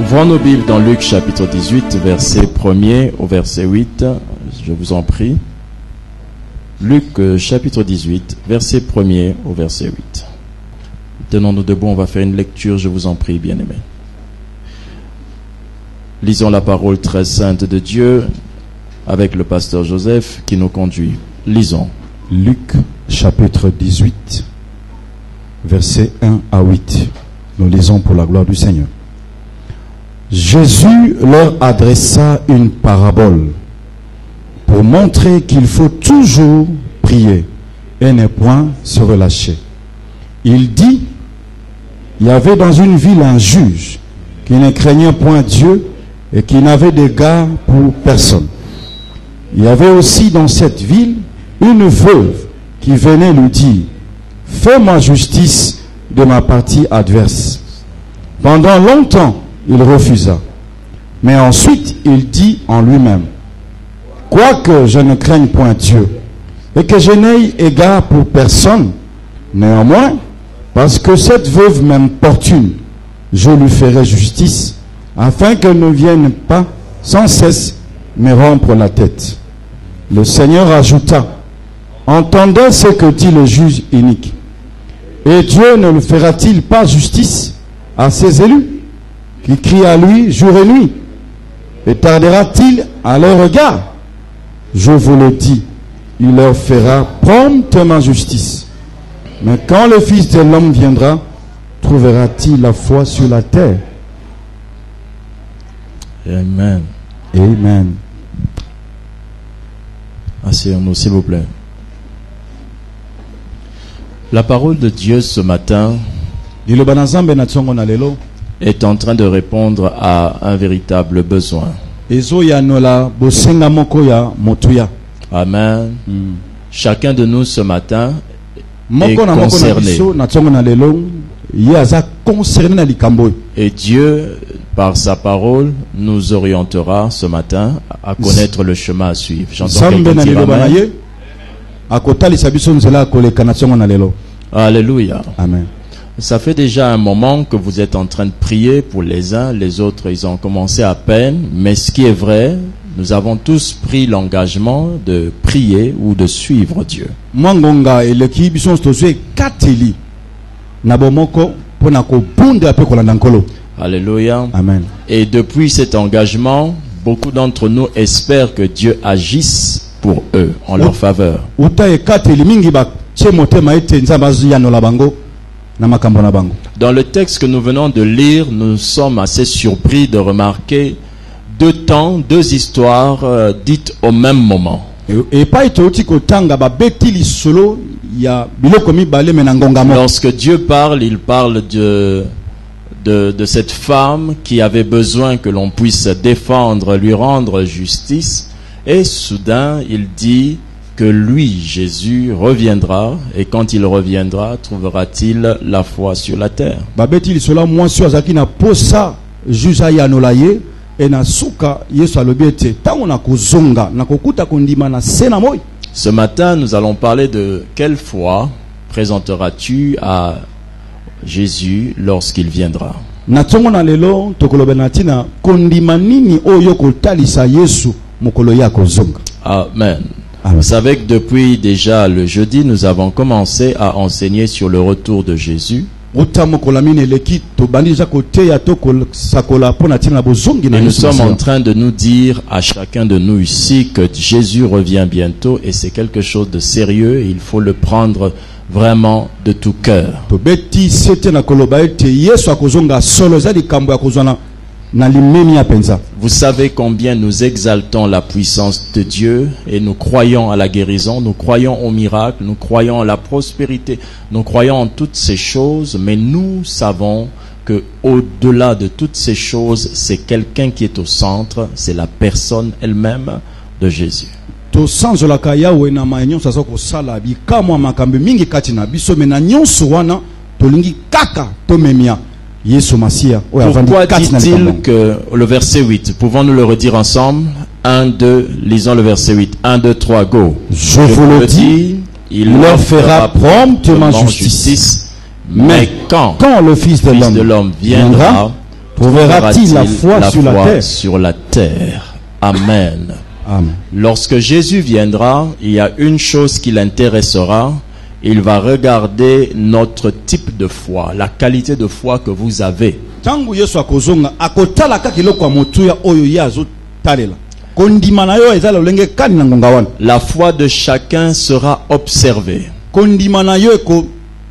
Ouvrons nos Bibles dans Luc chapitre 18, verset 1er au verset 8. Je vous en prie. Luc chapitre 18, verset 1er au verset 8. Tenons-nous debout, on va faire une lecture, je vous en prie, bien-aimés. Lisons la parole très sainte de Dieu avec le pasteur Joseph qui nous conduit. Lisons. Luc chapitre 18, verset 1 à 8. Nous lisons pour la gloire du Seigneur. Jésus leur adressa une parabole pour montrer qu'il faut toujours prier et ne point se relâcher. Il dit, il y avait dans une ville un juge qui ne craignait point Dieu et qui n'avait d'égard pour personne. Il y avait aussi dans cette ville une veuve qui venait lui dire, fais-moi justice de ma partie adverse. Pendant longtemps, il refusa. Mais ensuite, il dit en lui-même, quoique je ne craigne point Dieu et que je n'aie égard pour personne, néanmoins, parce que cette veuve m'importune, je lui ferai justice, afin qu'elle ne vienne pas sans cesse me rompre la tête. Le Seigneur ajouta, entendez ce que dit le juge inique. Et Dieu ne le fera-t-il pas justice à ses élus, qui crient à lui jour et nuit? Et tardera-t-il à leur regard? Je vous le dis, il leur fera promptement justice. Mais quand le Fils de l'homme viendra, trouvera-t-il la foi sur la terre? Amen. Amen. Asseyons-nous, s'il vous plaît. La parole de Dieu ce matin est en train de répondre à un véritable besoin. Amen. Chacun de nous ce matin est concerné. Et Dieu, par sa parole, nous orientera ce matin à connaître le chemin à suivre. J'entends quelqu'un dire amen. Alléluia. Amen. Ça fait déjà un moment que vous êtes en train de prier pour les uns, les autres, ils ont commencé à peine. Mais ce qui est vrai, nous avons tous pris l'engagement de prier ou de suivre Dieu. Alléluia. Amen. Et depuis cet engagement, beaucoup d'entre nous espèrent que Dieu agisse pour eux, en leur faveur. Dans le texte que nous venons de lire, nous sommes assez surpris de remarquer deux histoires dites au même moment. Lorsque Dieu parle, il parle de cette femme qui avait besoin que l'on puisse défendre, lui rendre justice. Et soudain, il dit que lui, Jésus, reviendra. Et quand il reviendra, trouvera-t-il la foi sur la terre? Ce matin, nous allons parler de quelle foi présenteras-tu à Jésus lorsqu'il viendra? Amen. Vous savez que depuis déjà le jeudi, nous avons commencé à enseigner sur le retour de Jésus. Et nous sommes en train de nous dire à chacun de nous ici que Jésus revient bientôt et c'est quelque chose de sérieux et il faut le prendre vraiment de tout cœur. Vous savez combien nous exaltons la puissance de Dieu et nous croyons à la guérison, nous croyons au miracle, nous croyons à la prospérité, nous croyons en toutes ces choses, mais nous savons que au-delà de toutes ces choses, c'est quelqu'un qui est au centre, c'est la personne elle-même de Jésus. Pourquoi dit-il que le verset 8, pouvons-nous le redire ensemble? 1, 2, lisons le verset 8. 1, 2, 3, go. Je vous le dis, il leur fera promptement justice. Mais quand le Fils de l'homme viendra, trouvera-t-il la foi sur la terre? Amen. Amen. Lorsque Jésus viendra, il y a une chose qui l'intéressera. Il va regarder notre type de foi, la qualité de foi que vous avez. Tangu Yesu akozonga akotala ka kiloko ya motuya oyo yazo talela. Kondima na yo ezala lolenge kani na ngonga wana. La foi de chacun sera observée. Kondima na yo eko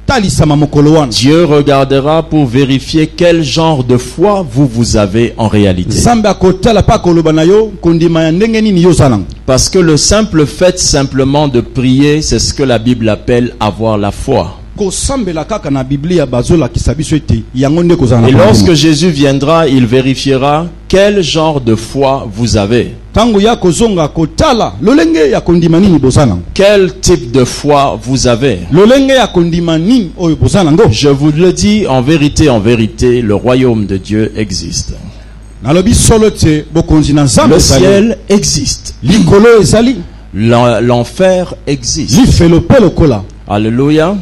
talisama mokolo wana. Dieu regardera pour vérifier quel genre de foi vous avez en réalité. Nzambe akotala pa koloba na yo kondima ya ndenge nini yo zalanga. Parce que le simple fait simplement de prier, c'est ce que la Bible appelle avoir la foi. Et lorsque Jésus viendra, il vérifiera quel genre de foi vous avez. Quel type de foi vous avez. Je vous le dis en vérité, le royaume de Dieu existe. Le ciel existe. L'enfer existe. Alléluia.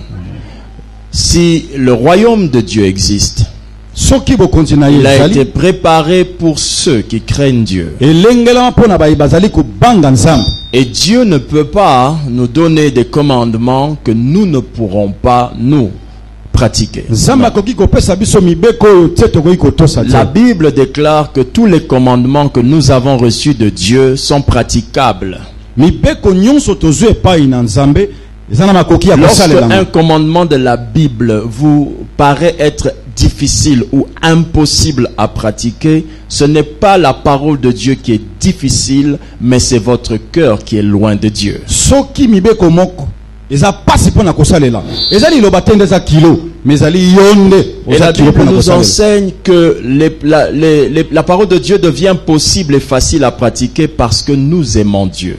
Si le royaume de Dieu existe, il a été préparé pour ceux qui craignent Dieu. Et Dieu ne peut pas nous donner des commandements que nous ne pourrons pas nous pratiquer. La Bible déclare que tous les commandements que nous avons reçus de Dieu sont praticables. Lorsque un commandement de la Bible vous paraît être difficile ou impossible à pratiquer, ce n'est pas la parole de Dieu qui est difficile, mais c'est votre cœur qui est loin de Dieu. Et la Bible nous enseigne que la parole de Dieu devient possible et facile à pratiquer parce que nous aimons Dieu.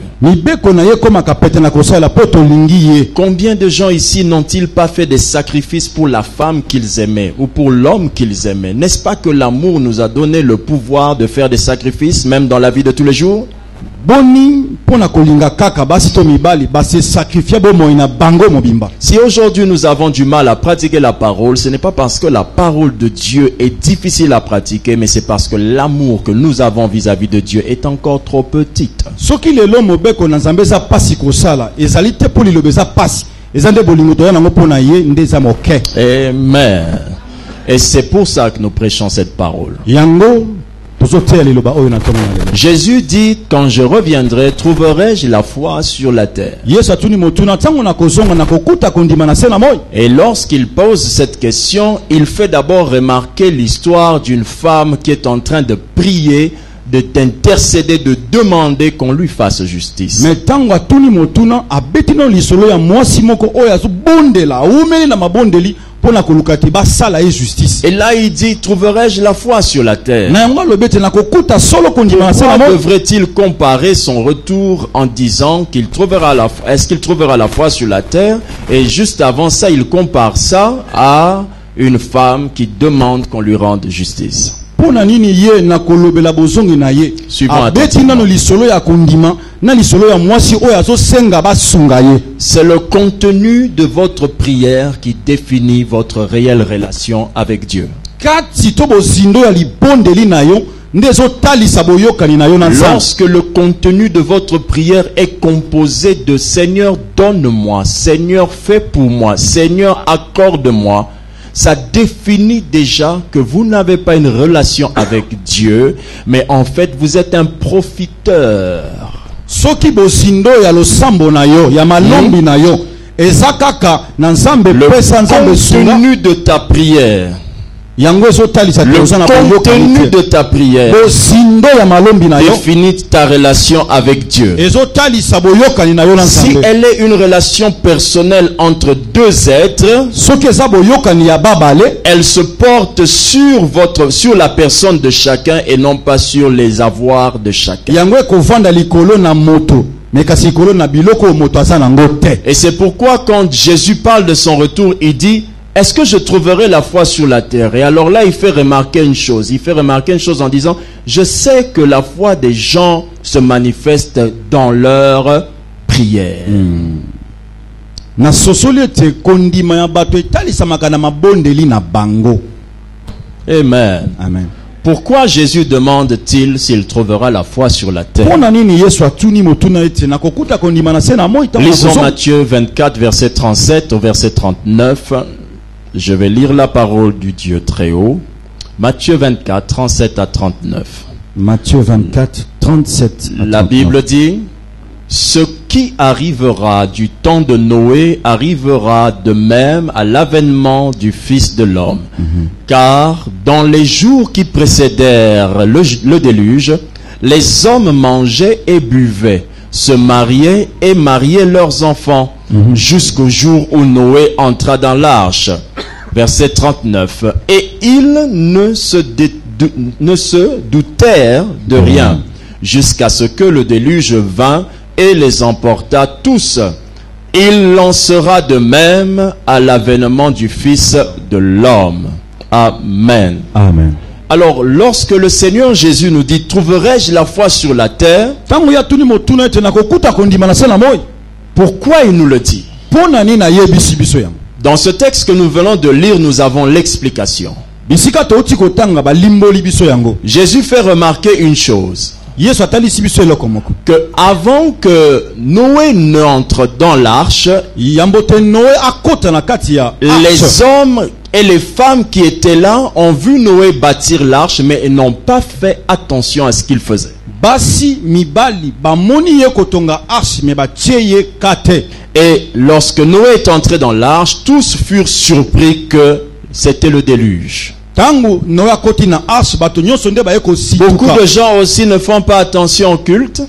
Combien de gens ici n'ont-ils pas fait des sacrifices pour la femme qu'ils aimaient ou pour l'homme qu'ils aimaient? N'est-ce pas que l'amour nous a donné le pouvoir de faire des sacrifices même dans la vie de tous les jours? Si aujourd'hui nous avons du mal à pratiquer la parole, ce n'est pas parce que la parole de Dieu est difficile à pratiquer, mais c'est parce que l'amour que nous avons vis-à-vis de Dieu est encore trop petite. Amen. Et c'est pour ça que nous prêchons cette parole. Jésus dit, quand je reviendrai, trouverai-je la foi sur la terre? Et lorsqu'il pose cette question, il fait d'abord remarquer l'histoire d'une femme qui est en train de prier, d'intercéder, de demander qu'on lui fasse justice. Et là il dit, trouverai-je la foi sur la terre? Pourquoi devrait-il comparer son retour en disant qu'il trouvera la foi? Est-ce qu'il trouvera la foi sur la terre? Et juste avant ça, il compare ça à une femme qui demande qu'on lui rende justice. C'est le contenu de votre prière qui définit votre réelle relation avec Dieu. Lorsque le contenu de votre prière est composé de Seigneur, donne-moi, Seigneur, fais pour moi, Seigneur, accorde-moi, ça définit déjà que vous n'avez pas une relation avec Dieu, mais en fait vous êtes un profiteur. Le contenu de ta prière, le contenu de ta prière définit ta relation avec Dieu. Si elle est une relation personnelle entre deux êtres, elle se porte sur la personne de chacun et non pas sur les avoirs de chacun. Et c'est pourquoi quand Jésus parle de son retour, il dit, est-ce que je trouverai la foi sur la terre? Et alors là, il fait remarquer une chose. Il fait remarquer une chose en disant, je sais que la foi des gens se manifeste dans leur prière. Amen. Amen. Pourquoi Jésus demande-t-il s'il trouvera la foi sur la terre? Lisons Matthieu 24, verset 37 au verset 39. Je vais lire la parole du Dieu très haut. Matthieu 24, 37 à 39. Matthieu 24, 37 à 39. La Bible dit: ce qui arrivera du temps de Noé arrivera de même à l'avènement du Fils de l'homme. Car dans les jours qui précédèrent le déluge, les hommes mangeaient et buvaient, se mariaient et mariaient leurs enfants, jusqu'au jour où Noé entra dans l'arche. Verset 39. Et ils ne se doutèrent de rien, jusqu'à ce que le déluge vint et les emporta tous. Il en sera de même à l'avènement du Fils de l'homme. Amen. Amen. Alors, lorsque le Seigneur Jésus nous dit: trouverai-je la foi sur la terre? Pourquoi il nous le dit? Dans ce texte que nous venons de lire, nous avons l'explication. Jésus fait remarquer une chose: que avant que Noé n'entre dans l'arche, les hommes et les femmes qui étaient là ont vu Noé bâtir l'arche, mais ils n'ont pas fait attention à ce qu'il faisait. Et lorsque Noé est entré dans l'arche, tous furent surpris que c'était le déluge. Beaucoup de gens aussi ne font pas attention au culte.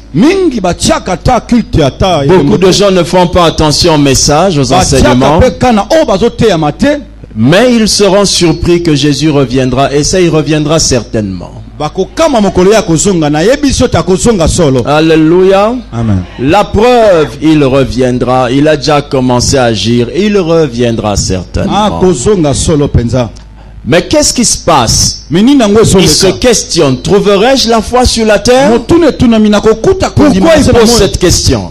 Beaucoup de gens ne font pas attention aux messages, aux enseignements. Mais ils seront surpris que Jésus reviendra, et ça, il reviendra certainement. Alléluia. Amen. La preuve, il reviendra. Il a déjà commencé à agir. Il reviendra certainement. Mais qu'est-ce qui se passe? Il se questionne: trouverai-je la foi sur la terre? Pourquoi il pose cette question?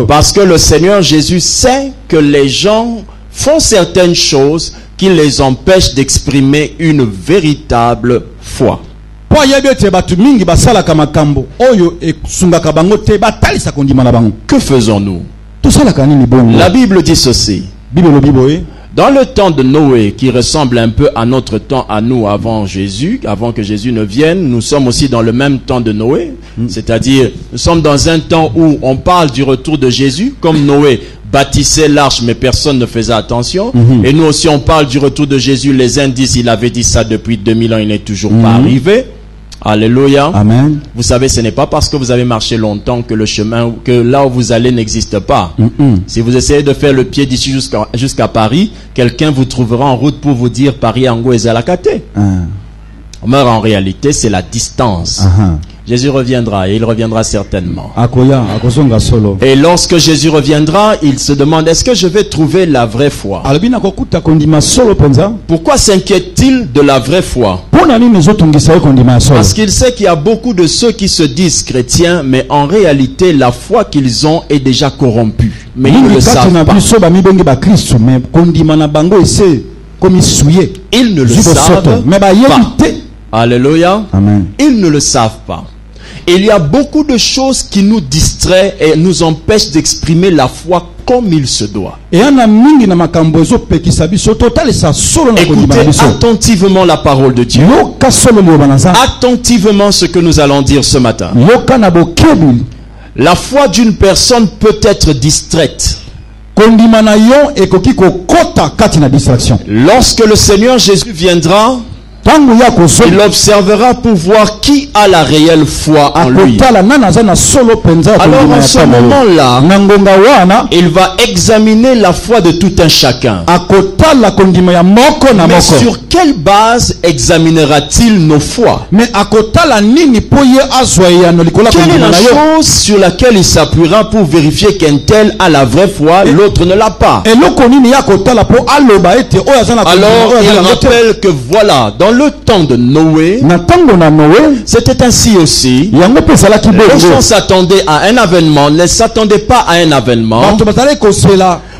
Parce que le Seigneur Jésus sait que les gens font certaines choses qui les empêchent d'exprimer une véritable foi. Que faisons-nous? La Bible dit ceci. Dans le temps de Noé, qui ressemble un peu à notre temps à nous avant Jésus, avant que Jésus ne vienne, nous sommes aussi dans le même temps de Noé. C'est-à-dire, nous sommes dans un temps où on parle du retour de Jésus, comme Noé bâtissait l'arche, mais personne ne faisait attention. Et nous aussi, on parle du retour de Jésus. Les uns disent: il avait dit ça depuis 2000 ans, il n'est toujours pas arrivé. Alléluia. Amen. Vous savez, ce n'est pas parce que vous avez marché longtemps que le chemin, que là où vous allez n'existe pas. Si vous essayez de faire le pied d'ici jusqu'à Paris, quelqu'un vous trouvera en route pour vous dire: Paris Ango et Zalakate. Mais en réalité, c'est la distance. Jésus reviendra, et il reviendra certainement. Et lorsque Jésus reviendra, il se demande: est-ce que je vais trouver la vraie foi? Pourquoi s'inquiète-t-il de la vraie foi? Parce qu'il sait qu'il y a beaucoup de ceux qui se disent chrétiens, mais en réalité, la foi qu'ils ont est déjà corrompue. Mais ils ne le savent pas. Ils ne le savent pas. Alléluia. Amen. Ils ne le savent pas. Il y a beaucoup de choses qui nous distraient et nous empêchent d'exprimer la foi comme il se doit. Écoutez attentivement la parole de Dieu. Attentivement ce que nous allons dire ce matin. La foi d'une personne peut être distraite. Lorsque le Seigneur Jésus viendra, il observera pour voir qui a la réelle foi en lui. Alors en ce moment-là, il va examiner la foi de tout un chacun. Mais sur quelle base examinera-t-il nos foi? Quelle est la chose sur laquelle il s'appuiera pour vérifier qu'un tel a la vraie foi, l'autre ne l'a pas? Alors il rappelle que voilà, dans le temps de Noé, c'était ainsi aussi. Les gens s'attendaient à un avènement, ne s'attendaient pas à un avènement.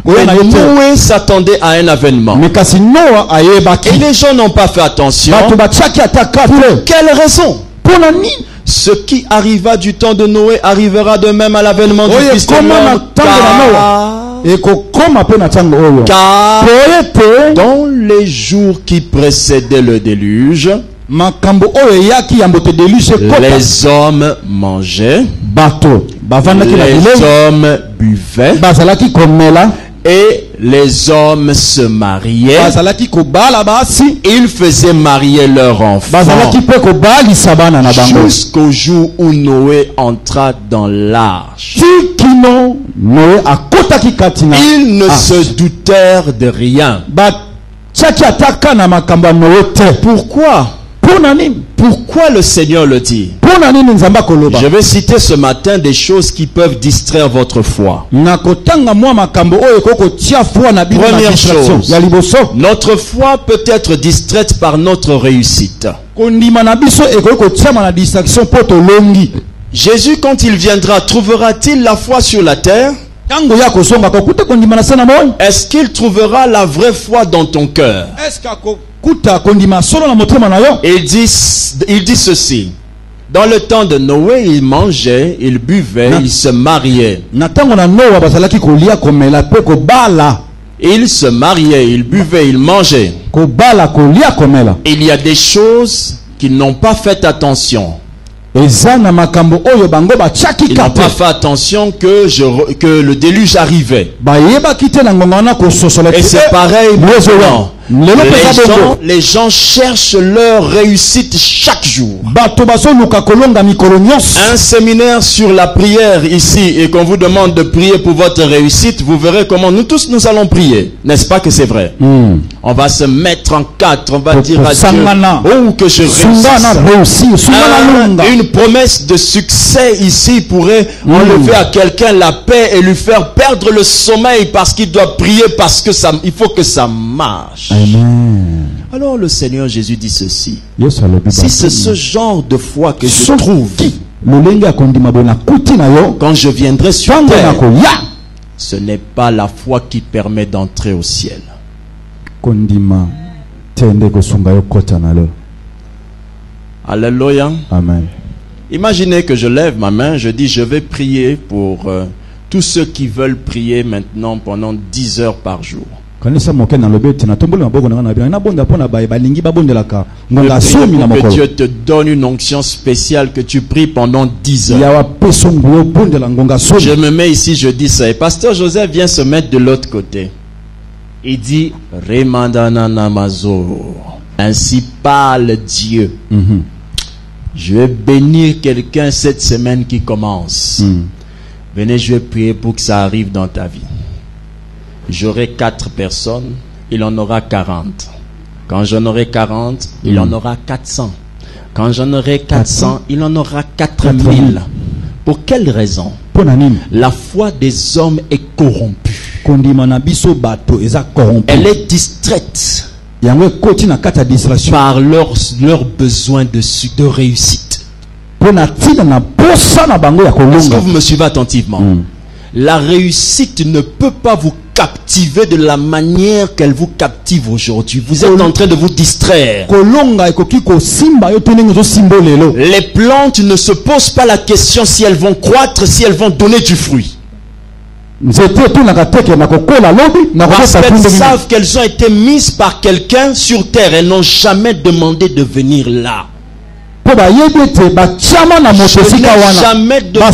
oya na Mais yote. Noé s'attendait à un avènement. Mais kasi Noah ayebaki. Et les gens n'ont pas fait attention. Bato batiaki ataka te. Quelle raison? Pona nini? Ce qui arriva du temps de Noé arrivera de même à l'avènement du Oye Fils de koma na l'homme. tango na Noah. Ekokoma pe na tango oyo. Car Po ete dans les jours qui précédaient le déluge, makambo oyo eyaki ya mbote deluge ekota. les hommes mangeaient, Bato bavandaki na les bilei. hommes buvaient Bazalaki komela. et les hommes se mariaient. Bazalaki kobala basi. Ils faisaient marier leurs enfants Bazalaki pe kobalisa bana na bango. jusqu'au jour où Noé entra dans l'arche. Tikino Noé akotaki kati na. Ils ne Ah. se doutèrent de rien. Batiaki ataka na makambo ya Noé te. Pourquoi? Pona nini? Pourquoi le Seigneur le dit? Pona nini nzamba koloba? Je vais citer ce matin des choses qui peuvent distraire votre foi. Nakotanga mwa makambo oyo koko tia foi na bino na Première distraction. chose. Ya liboso. Notre foi peut être distraite par notre réussite. Kondima na biso ekoko tia na distraction poto longi. Jésus, quand il viendra, trouvera-t-il la foi sur la terre? Tango ya kosonga kokute kondima na sana moyo. Est-ce qu'il trouvera la vraie foi dans ton cœur? Est-ce que kuta kondima solo na motema na yo? Il dit ceci. Dans le temps de Noé, il mangeait, il buvait, il se mariait. Na tango na Noa bazalaki kolia komela pe kobala. Il se mariait, il buvait, il mangeait. Kobala kolia komela. Il y a des choses qui n'ont pas fait attention. Eza na makambo oyo bango batiaki Ils n'ont kate. pas fait attention que le déluge arrivait. Bayebaki te na ngonga wana kososola Et te. c'est pareil maintenant. Les gens cherchent leur réussite chaque jour. Bato bazoluka kolonga mikolo nyonso. Un séminaire sur la prière ici et qu'on vous demande de prier pour votre réussite, vous verrez comment nous tous nous allons prier. N'est-ce pas que c'est vrai? On va se mettre en quatre, on va dire à Dieu, oh que je réussisse. Une promesse de succès ici pourrait enlever à quelqu'un la paix et lui faire perdre le sommeil parce qu'il doit prier parce que il faut que ça marche. Amen. Alors le Seigneur Jésus dit ceci. Yes, Si c'est ce genre de foi que je trouve quand je viendrai sur terre, ce n'est pas la foi qui permet d'entrer au ciel. Alléluia. Amen. Imaginez que je lève ma main, je dis je vais prier pour tous ceux qui veulent prier maintenant pendant 10 heures par jour. Que Dieu te donne une onction spéciale, que tu pries pendant 10 heures. Je me mets ici, je dis ça. Et Pasteur Joseph vient se mettre de l'autre côté. Il dit, Remandana Namazo. Ainsi parle Dieu. Je vais bénir quelqu'un cette semaine qui commence. Venez, je vais prier pour que ça arrive dans ta vie. J'aurai 4 personnes, il en aura 40. Quand j'en aurai 40, il en aura 400. Quand j'en aurai 400, il en aura 4000. Pour quelle raison? La foi des hommes est corrompue. Elle est distraite par leur besoin de réussite. Est-ce que vous me suivez attentivement? La réussite ne peut pas vous captiver de la manière qu'elle vous captive aujourd'hui. Vous êtes en train de vous distraire. Les plantes ne se posent pas la question si elles vont croître, si elles vont donner du fruit. Parce qu'elles savent qu'elles ont été mises par quelqu'un sur terre. Elles n'ont jamais demandé de venir là. Je n'ai jamais demandé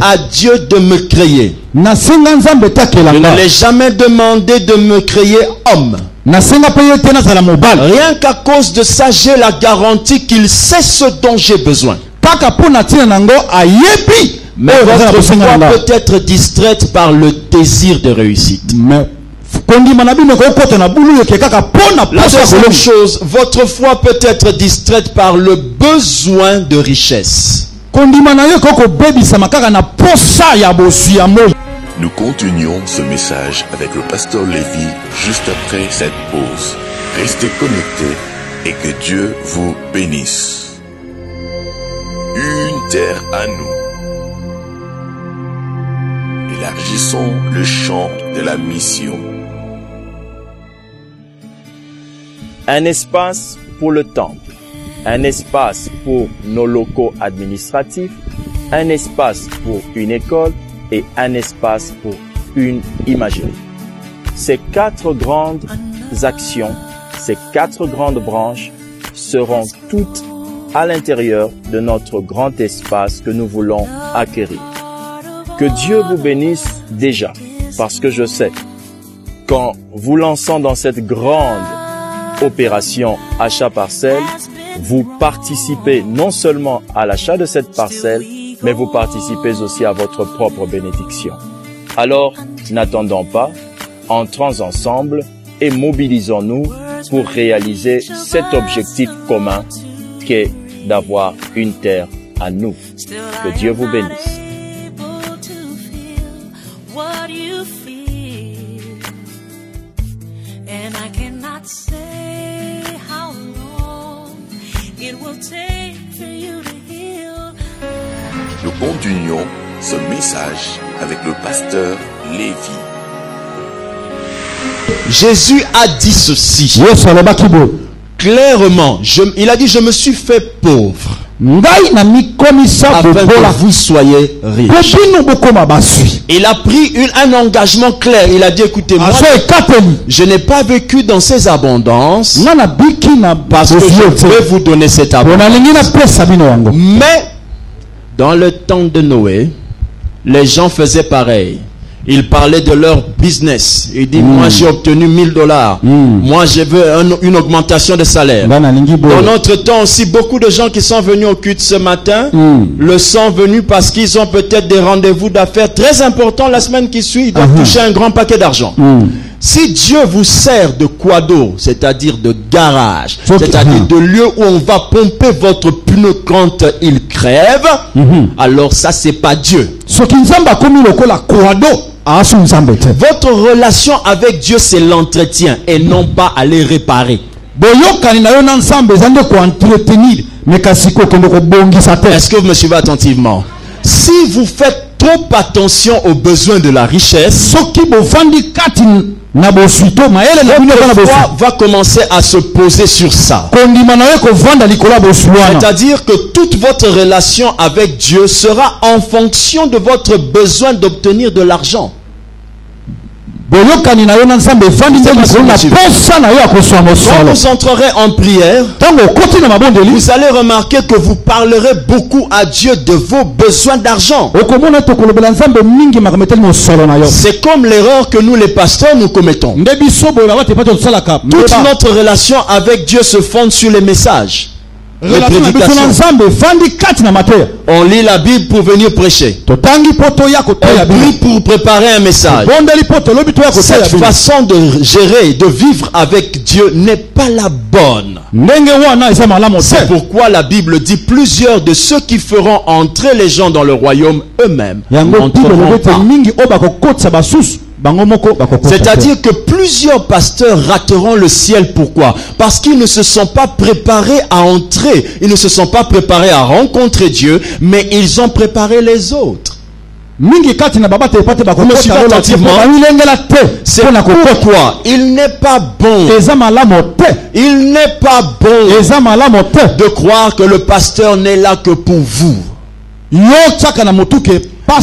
à Dieu de me créer. Je ne l'ai jamais demandé de me créer homme. Rien qu'à cause de ça, j'ai la garantie qu'il sait ce dont j'ai besoin. Mais votre foi peut être distraite par le désir de réussite. La deuxième chose, votre foi peut être distraite par le besoin de richesse. Nous continuons ce message avec le pasteur Lévy juste après cette pause. Restez connectés et que Dieu vous bénisse. Une terre à nous. Élargissons le champ de la mission. Un espace pour le temple, un espace pour nos locaux administratifs, un espace pour une école et un espace pour une imagerie. Ces 4 grandes actions, ces 4 grandes branches seront toutes à l'intérieur de notre grand espace que nous voulons acquérir. Que Dieu vous bénisse déjà, parce que je sais qu'en vous lançant dans cette grande opération achat parcelle, vous participez non seulement à l'achat de cette parcelle, mais vous participez aussi à votre propre bénédiction. Alors, n'attendons pas, entrons ensemble et mobilisons-nous pour réaliser cet objectif commun qu'est d'avoir une terre à nous. Que Dieu vous bénisse. Nous continuons ce message avec le pasteur Lévi. Jésus a dit ceci clairement. Il a dit, je me suis fait pauvre afin que vous soyez riches. Il a pris un engagement clair. Il a dit, écoutez, moi, je n'ai pas vécu dans ces abondances parce que je vais vous donner cette abondance. Mais dans le temps de Noé, les gens faisaient pareil. Ils parlaient de leur business. Ils disent, moi j'ai obtenu $1000. Moi je veux une augmentation de salaire. Dans notre temps aussi, beaucoup de gens qui sont venus au culte ce matin le sont venus parce qu'ils ont peut-être des rendez-vous d'affaires très importants la semaine qui suit. Ils doivent toucher un grand paquet d'argent. Si Dieu vous sert de quado, c'est-à-dire de garage, c'est-à-dire de lieu où on va pomper votre pneu quand il crève, alors ça c'est pas Dieu. Votre relation avec Dieu c'est l'entretien et non pas aller réparer. Est-ce que vous me suivez attentivement? Si vous faites trop attention aux besoins de la richesse, votre foi va commencer à se poser sur ça. C'est-à-dire que toute votre relation avec Dieu sera en fonction de votre besoin d'obtenir de l'argent. Quand vous entrerez en prière, vous allez remarquer que vous parlerez beaucoup à Dieu de vos besoins d'argent. C'est comme l'erreur que nous les pasteurs nous commettons. Toute notre relation avec Dieu se fonde sur les messages. On lit la Bible pour venir prêcher. On prie pour préparer un message. Cette façon de gérer, de vivre avec Dieu n'est pas la bonne. C'est pourquoi la Bible dit plusieurs de ceux qui feront entrer les gens dans le royaume eux-mêmes n'entreront pas. C'est-à-dire que plusieurs pasteurs rateront le ciel. Pourquoi? Parce qu'ils ne se sont pas préparés à entrer. Ils ne se sont pas préparés à rencontrer Dieu, mais ils ont préparé les autres. C'est pourquoi il n'est pas bon. Il n'est pas bon de croire que le pasteur n'est là que pour vous.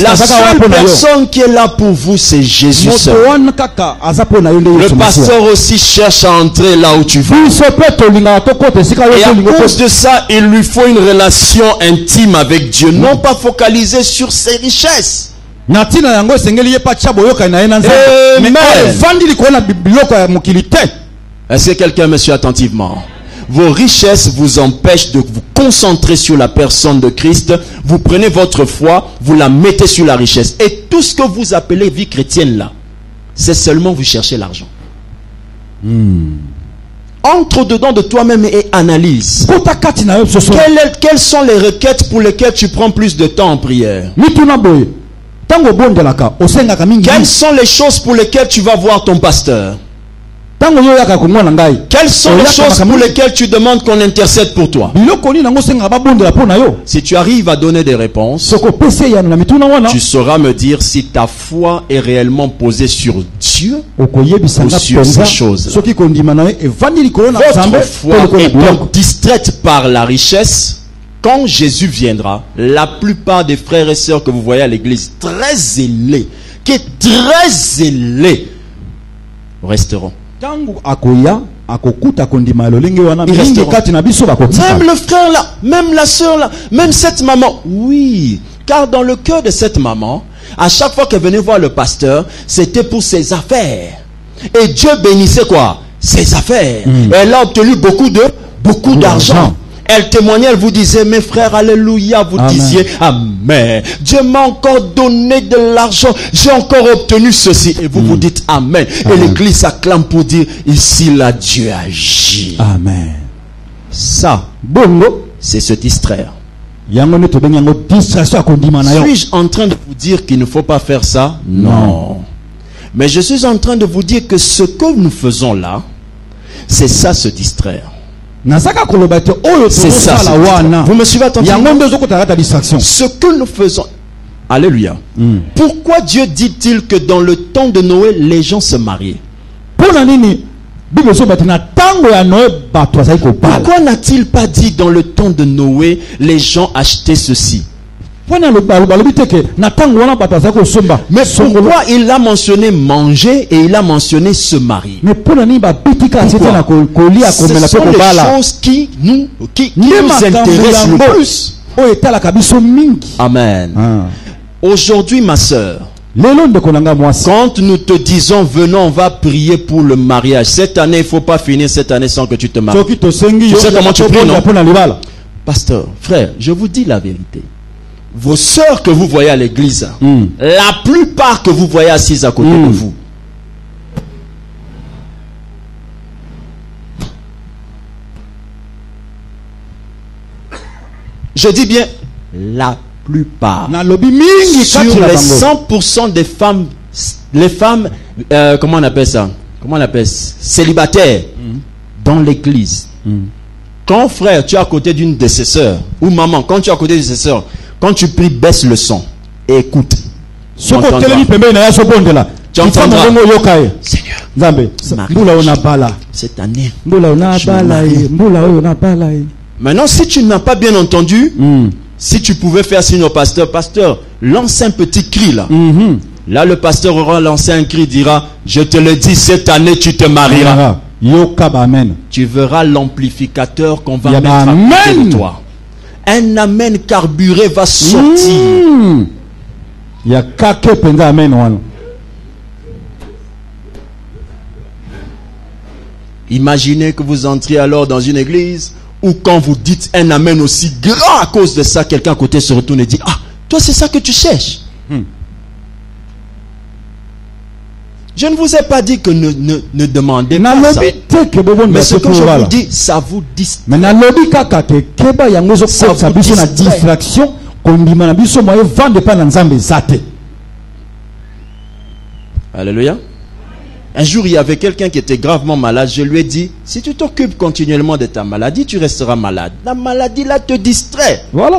La seule personne qui est là pour vous, c'est Jésus seul. Le pasteur aussi cherche à entrer là où tu vas. Et à cause de ça, il lui faut une relation intime avec Dieu, non pas focalisée sur ses richesses. Amen. Est-ce que quelqu'un me suit attentivement? Vos richesses vous empêchent de vous concentrer sur la personne de Christ. Vous prenez votre foi, vous la mettez sur la richesse. Et tout ce que vous appelez vie chrétienne là, c'est seulement vous chercher l'argent. Entre dedans de toi-même et analyse. Quelles sont les requêtes pour lesquelles tu prends plus de temps en prière? Quelles sont les choses pour lesquelles tu vas voir ton pasteur? Quelles sont les choses pour lesquelles tu demandes qu'on intercède pour toi? Si tu arrives à donner des réponses, tu sauras me dire si ta foi est réellement posée sur Dieu ou sur ces choses. Votre foi est donc distraite par la richesse. Quand Jésus viendra, la plupart des frères et sœurs que vous voyez à l'église, très ailés, resteront. Même le frère là, même la sœur là, même cette maman. Oui, car dans le cœur de cette maman, à chaque fois qu'elle venait voir le pasteur, c'était pour ses affaires. Et Dieu bénissait quoi? Ses affaires. Elle a obtenu beaucoup d'argent. Elle témoignait, elle vous disait, mes frères, alléluia, vous disiez, amen. Dieu m'a encore donné de l'argent, j'ai encore obtenu ceci. Et vous vous dites amen. Et l'église acclame pour dire, ici là, Dieu agit. Amen. Ça, c'est se distraire. Suis-je en train de vous dire qu'il ne faut pas faire ça? Non. Mais je suis en train de vous dire que ce que nous faisons là, c'est ça, se distraire. C'est ça. Vous me suivez attentivement? Ce que nous faisons. Alléluia. Pourquoi Dieu dit-il que dans le temps de Noé, les gens se mariaient? Pourquoi n'a-t-il pas dit dans le temps de Noé, les gens achetaient ceci? Mais pourquoi il a mentionné manger et il a mentionné se marier? Pourquoi? Ce sont les choses qui nous intéressent le plus. Amen. Aujourd'hui, ma sœur, quand nous te disons venons, on va prier pour le mariage. Cette année, il ne faut pas finir cette année sans que tu te maries. Tu sais comment tu pries, non? Pasteur, frère, je vous dis la vérité. Vos sœurs que vous voyez à l'église, la plupart que vous voyez assises à côté de vous, je dis bien la plupart. Sur les 100% des femmes, les femmes, comment on appelle ça? Célibataires dans l'église. Quand frère, tu es à côté d'une de ses sœurs, ou maman, quand tu es à côté de ses sœurs, quand tu pries, baisse le son et écoute. Tu entendras. Seigneur, cette année. Maintenant, si tu n'as pas bien entendu, si tu pouvais faire signe au pasteur, lance un petit cri là. Là, le pasteur aura lancé un cri, dira, je te le dis, cette année tu te marieras. Tu verras l'amplificateur qu'on va mettre à côté de toi. Un amen carburé va sortir. Imaginez que vous entriez alors dans une église où quand vous dites un amen aussi grand à cause de ça, quelqu'un à côté se retourne et dit, ah, toi c'est ça que tu cherches. Je ne vous ai pas dit que ne demandez pas ça. Mais ce que je vous dis, ça vous distrait. Alléluia. Un jour, il y avait quelqu'un qui était gravement malade. Je lui ai dit, si tu t'occupes continuellement de ta maladie, tu resteras malade. La maladie là te distrait. Voilà.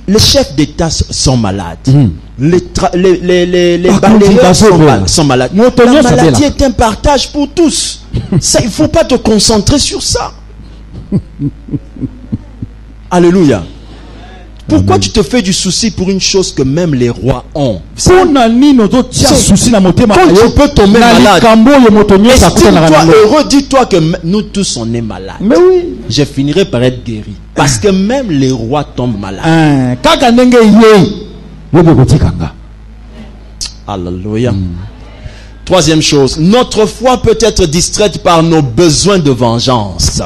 Les chefs d'État sont malades. Les balayeurs sont malades. La maladie est un partage pour tous. Ça, il ne faut pas te concentrer sur ça. Alléluia. Pourquoi tu te fais du souci pour une chose que même les rois ont? Quand tu peux tomber malade, estime-toi heureux, dis-toi que nous tous on est malades. Mais oui. Je finirai par être guéri. Parce que même les rois tombent malades. Alléluia. Troisième chose, notre foi peut être distraite par nos besoins de vengeance.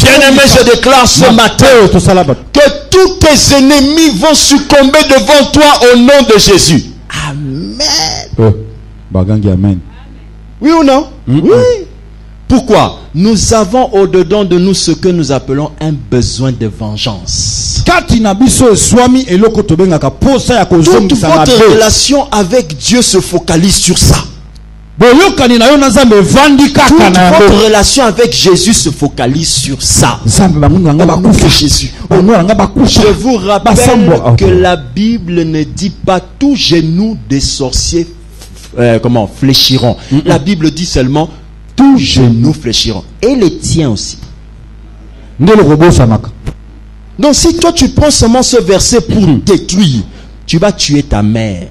Bien-aimé, je déclare ce matin que tous tes ennemis vont succomber devant toi au nom de Jésus. Amen. Amen. Oui ou non? Oui. Pourquoi? Nous avons au-dedans de nous ce que nous appelons un besoin de vengeance. Toute votre relation avec Dieu se focalise sur ça. Toute votre relation avec Jésus se focalise sur ça. Jésus. Je vous rappelle que la Bible ne dit pas tous genoux des sorciers fléchiront. La Bible dit seulement tous genoux fléchiront. Et les tiens aussi. Donc si toi tu prends seulement ce verset pour détruire, tu vas tuer ta mère.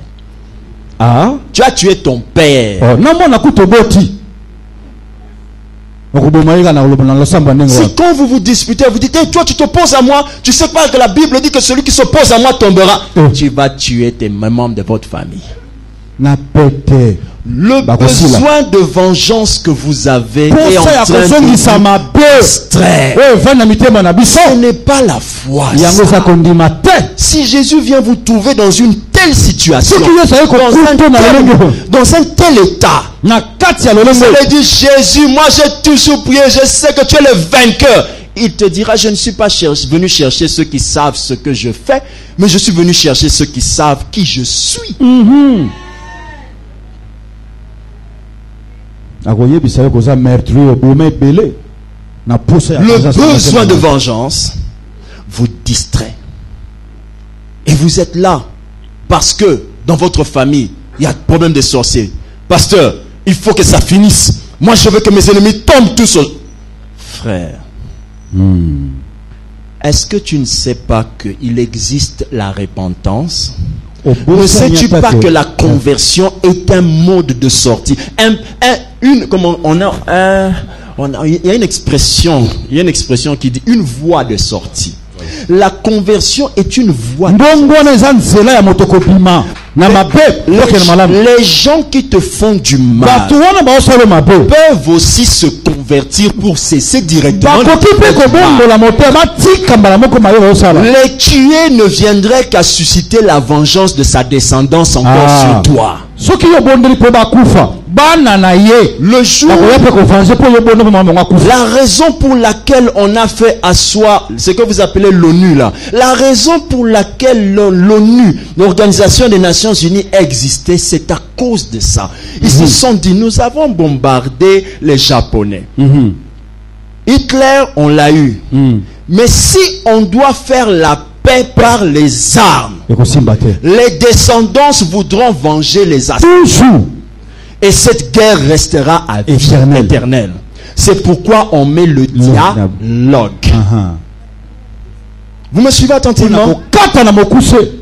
Ah? Tu as tué ton père. Si quand vous vous disputez, vous dites, hey, toi tu t'opposes à moi, tu sais pas que la Bible dit que celui qui s'oppose à moi tombera. Tu vas tuer tes membres de votre famille. Le besoin de vengeance que vous avez est en train de vous distraire. Ce n'est pas la foi. Si Jésus vient vous trouver dans une telle situation, dans un tel état, vous allez dire, Jésus, moi j'ai toujours prié, je sais que tu es le vainqueur. Il te dira, je ne suis pas venu chercher ceux qui savent ce que je fais, mais je suis venu chercher ceux qui savent qui je suis. Le besoin de vengeance vous distrait. Et vous êtes là parce que dans votre famille, il y a un problème de sorciers. Pasteur, il faut que ça finisse. Moi, je veux que mes ennemis tombent tous au... Frère, est-ce que tu ne sais pas qu'il existe la repentance? Ne sais-tu pas que la conversion est un mode de sortie? Il y a une expression qui dit une voie de sortie. La conversion est une voie de les gens qui te font du mal peuvent aussi se convertir pour cesser directement. Les tuer ne viendrait qu'à susciter la vengeance de sa descendance encore sur toi. Le jour, la raison pour laquelle on a fait asseoir ce que vous appelez l'ONU là, la raison pour laquelle l'ONU, l'Organisation des Nations Unies, existait, c'est à cause de ça. Ils se sont dit, nous avons bombardé les Japonais. Hitler, on l'a eu. Mais si on doit faire la paix par les armes, les descendants voudront venger les assassins. Et cette guerre restera à vie éternelle. C'est pourquoi on met le dialogue. Vous me suivez attentivement?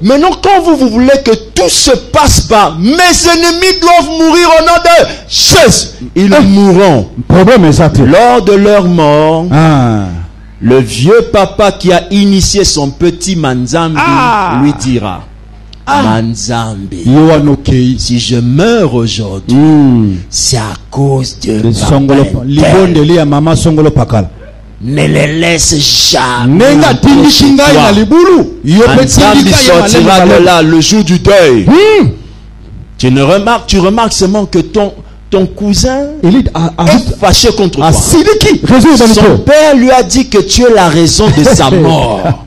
Maintenant, quand vous voulez que tout se passe par mes ennemis doivent mourir au nom de Jésus, ils mourront. Lors de leur mort, le vieux papa qui a initié son petit Manzambi lui dira, Manzambi, si je meurs aujourd'hui, c'est à cause de papa. Ne les laisse jamais. Manzambi sortira de là le jour du deuil. Tu remarques seulement que ton cousin est fâché contre toi. Son père lui a dit que tu es la raison de sa mort.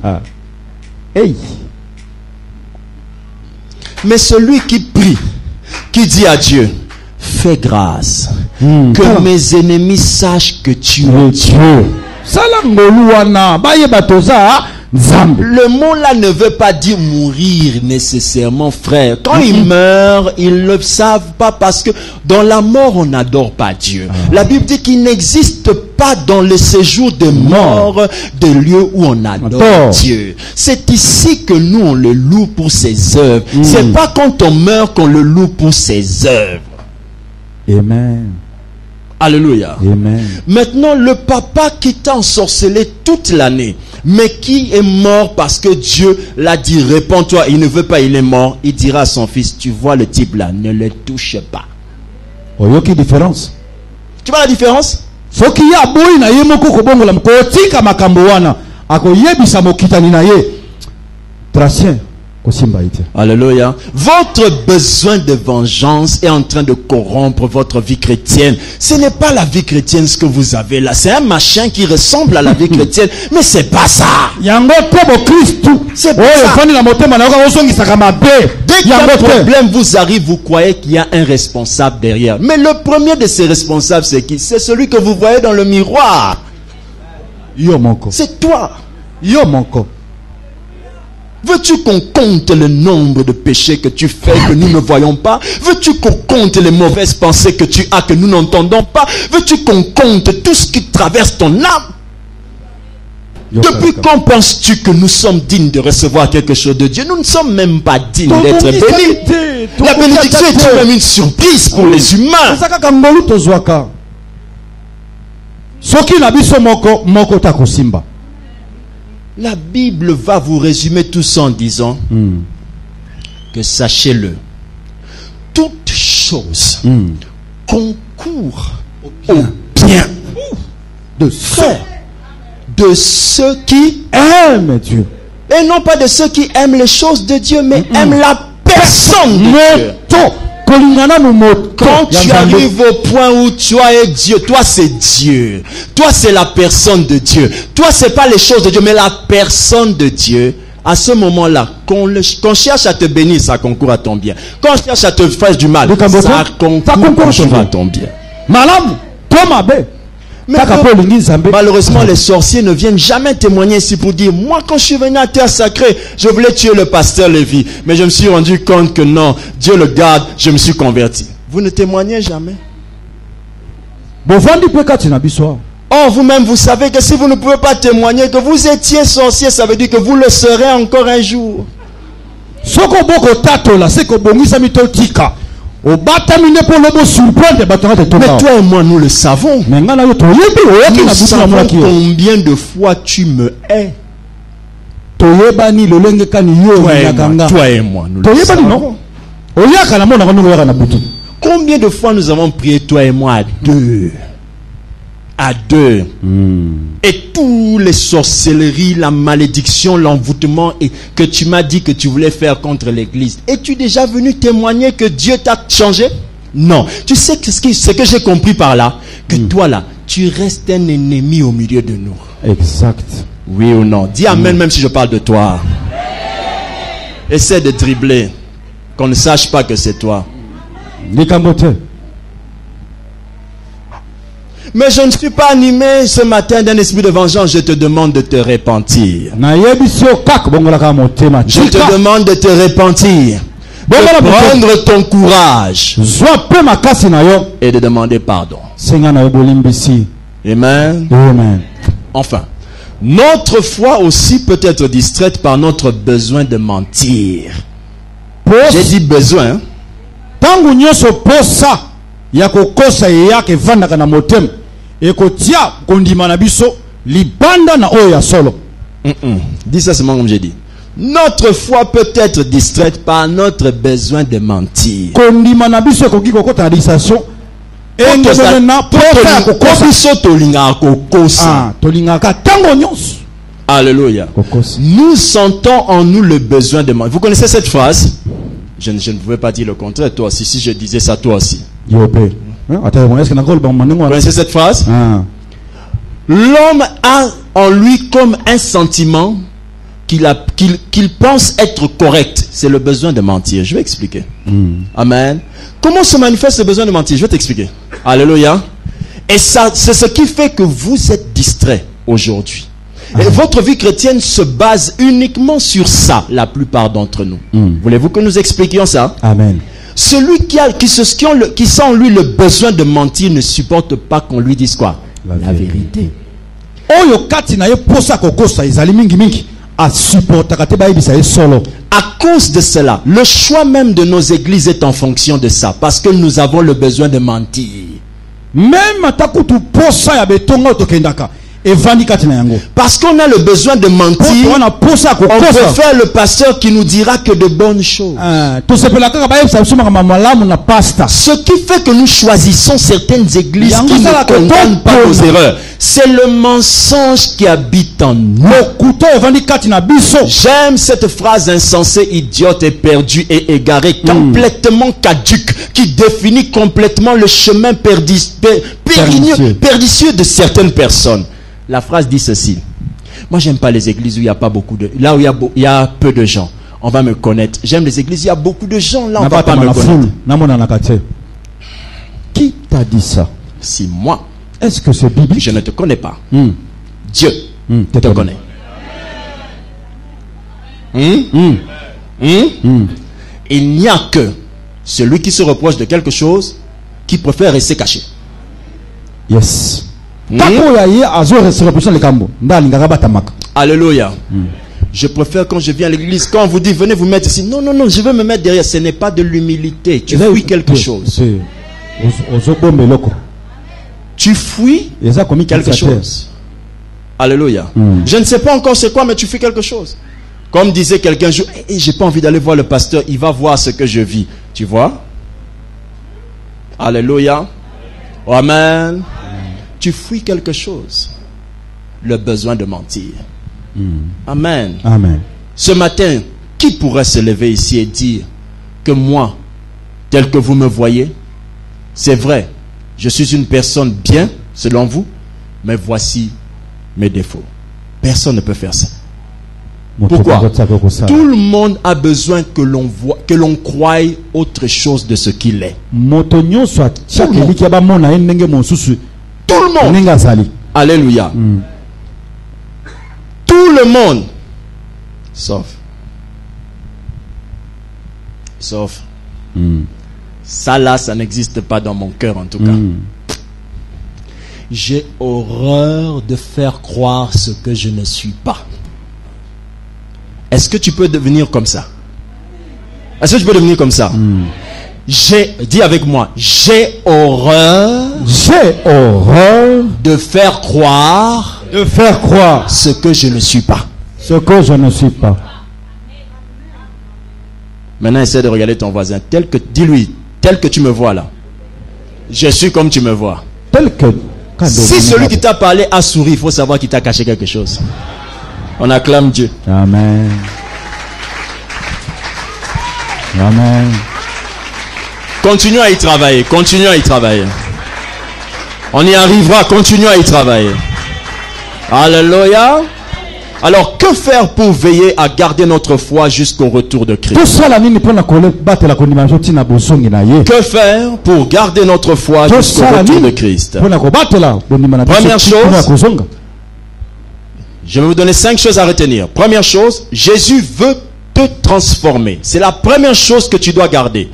Mais celui qui prie, qui dit à Dieu, fais grâce, que mes ennemis sachent que tu es Dieu. Le mot là ne veut pas dire mourir nécessairement, frère. Quand ils meurent, ils ne le savent pas parce que dans la mort, on n'adore pas Dieu. La Bible dit qu'il n'existe pas dans le séjour des morts des lieux où on adore Dieu. C'est ici que nous, on le loue pour ses œuvres. C'est pas quand on meurt qu'on le loue pour ses œuvres. Amen. Alléluia. Amen. Maintenant, le papa qui t'a ensorcelé toute l'année, mais qui est mort parce que Dieu l'a dit, réponds-toi, il ne veut pas, il est mort. Il dira à son fils, tu vois le type là, ne le touche pas. Quelle différence? Tu vois la différence? kosimba ite. Alléluia. Votre besoin de vengeance est en train de corrompre votre vie chrétienne. Ce n'est pas la vie chrétienne ce que vous avez là. C'est un machin qui ressemble à la vie chrétienne. Mais c'est pas ça. Yango tebo Christu. C'est pas ça. Fani la motema na ko songi sakamabe. Dès qu'un problème vous arrive, vous croyez qu'il y a un responsable derrière. Mais le premier de ces responsables, c'est qui? C'est celui que vous voyez dans le miroir. Yo moko. C'est toi. Yo moko. Veux-tu qu'on compte le nombre de péchés que tu fais que nous ne voyons pas? Veux-tu qu'on compte les mauvaises pensées que tu as que nous n'entendons pas? Veux-tu qu'on compte tout ce qui traverse ton âme? Depuis quand penses-tu que nous sommes dignes de recevoir quelque chose de Dieu? Nous ne sommes même pas dignes d'être bénis. La bénédiction est même une surprise pour les humains. Soki na biso moko ta kosimba. La Bible va vous résumer tout ça en disant que sachez-le, toute chose concourt au bien de ceux qui aiment Dieu. Et non pas de ceux qui aiment les choses de Dieu, mais aiment la personne de Dieu. Quand tu arrives au point où toi es Dieu, toi c'est Dieu, toi c'est la personne de Dieu, toi c'est pas les choses de Dieu, mais la personne de Dieu. À ce moment-là, qu'on cherche à te bénir, ça concourt à ton bien. Quand on cherche à te faire du mal, ça concourt à ton bien. Malam, Thomas B. Malheureusement, les sorciers ne viennent jamais témoigner ici pour dire, moi quand je suis venu à Terre Sacrée, je voulais tuer le pasteur Lévi, mais je me suis rendu compte que non, Dieu le garde, je me suis converti. Vous ne témoignez jamais. Oh, vous-même, vous savez que si vous ne pouvez pas témoigner que vous étiez sorcier, ça veut dire que vous le serez encore un jour. Mais toi et moi, nous le savons. Nous savons combien de fois tu me hais. Toi et moi, nous le savons. Combien de fois nous avons prié, toi et moi, à deux? À deux. Et tous les sorcelleries, la malédiction, l'envoûtement et que tu m'as dit que tu voulais faire contre l'église. Es-tu déjà venu témoigner que Dieu t'a changé? Non. Tu sais ce que j'ai compris par là? Que toi là, tu restes un ennemi au milieu de nous. Exact. Oui ou non? Dis amen même si je parle de toi. Essaie de dribbler. Qu'on ne sache pas que c'est toi. Mais je ne suis pas animé ce matin d'un esprit de vengeance. Je te demande de te repentir. Je te demande de te repentir. De prendre ton courage. Et de demander pardon. Amen. Amen. Enfin, notre foi aussi peut être distraite par notre besoin de mentir. J'ai dit besoin. Dis ça seulement comme j'ai dit. Notre foi peut être distraite par notre besoin de mentir. Alléluia. Nous sentons en nous le besoin de mentir. Vous connaissez cette phrase? Je ne pouvais pas dire le contraire. Toi aussi, si je disais ça, toi aussi. Vous connaissez cette phrase? L'homme a en lui comme un sentiment qu'il pense être correct. C'est le besoin de mentir. Je vais expliquer. Amen. Comment se manifeste le besoin de mentir? Je vais t'expliquer. Alléluia. Et ça, c'est ce qui fait que vous êtes distrait aujourd'hui. Et votre vie chrétienne se base uniquement sur ça, la plupart d'entre nous. Voulez-vous que nous expliquions ça? Amen. Celui qui sent en lui le besoin de mentir ne supporte pas qu'on lui dise quoi? La vérité. À cause de cela, le choix même de nos églises est en fonction de ça, parce que nous avons le besoin de mentir. Même Parce qu'on a le besoin de mentir, on préfère le pasteur qui nous dira que de bonnes choses. Ce qui fait que nous choisissons certaines églises qui ne condamnent pas nos erreurs, c'est le mensonge qui habite en nous. J'aime cette phrase insensée, idiote et perdue et égarée, complètement caduque, qui définit complètement le chemin pernicieux de certaines personnes. La phrase dit ceci: moi j'aime pas les églises où il n'y a pas beaucoup de, là où il y a peu de gens, on va me connaître. J'aime les églises où il y a beaucoup de gens, là on va pas me connaître. Qui t'a dit ça? Si moi, est-ce que c'est biblique? Je ne te connais pas. Dieu te connaît. Il n'y a que celui qui se reproche de quelque chose qui préfère rester caché. Yes. Alléluia. Je préfère quand je viens à l'église, quand on vous dit venez vous mettre ici, non, je veux me mettre derrière. Ce n'est pas de l'humilité. Tu fuis quelque chose. Tu fuis quelque chose. Alléluia. Je ne sais pas encore c'est quoi, mais tu fuis quelque chose. Comme disait quelqu'un, j'ai pas envie d'aller voir le pasteur, il va voir ce que je vis. Tu vois? Alléluia. Amen. Tu fuis quelque chose. Le besoin de mentir. Amen. Amen. Ce matin, qui pourrait se lever ici et dire que moi, tel que vous me voyez, c'est vrai, je suis une personne bien, selon vous, mais voici mes défauts. Personne ne peut faire ça. Pourquoi? Tout le monde a besoin que l'on voit, que l'on croie autre chose de ce qu'il est. Tout le monde. Alléluia. Tout le monde. Sauf. Ça là, ça n'existe pas dans mon cœur en tout cas. J'ai horreur de faire croire ce que je ne suis pas. Est-ce que tu peux devenir comme ça? Est-ce que tu peux devenir comme ça? Dis avec moi, j'ai horreur de faire croire ce que je ne suis pas. Maintenant, essaie de regarder ton voisin. Dis-lui, tel que tu me vois là. Je suis comme tu me vois. Si celui qui t'a parlé a souri, il faut savoir qu'il t'a caché quelque chose. On acclame Dieu. Amen. Amen. Continuons à y travailler. On y arrivera. Continuons à y travailler. Alléluia. Alors, que faire pour veiller à garder notre foi jusqu'au retour de Christ? Que faire pour garder notre foi jusqu'au retour de Christ? Première chose, je vais vous donner 5 choses à retenir. Première chose, Jésus veut te transformer. C'est la première chose que tu dois garder.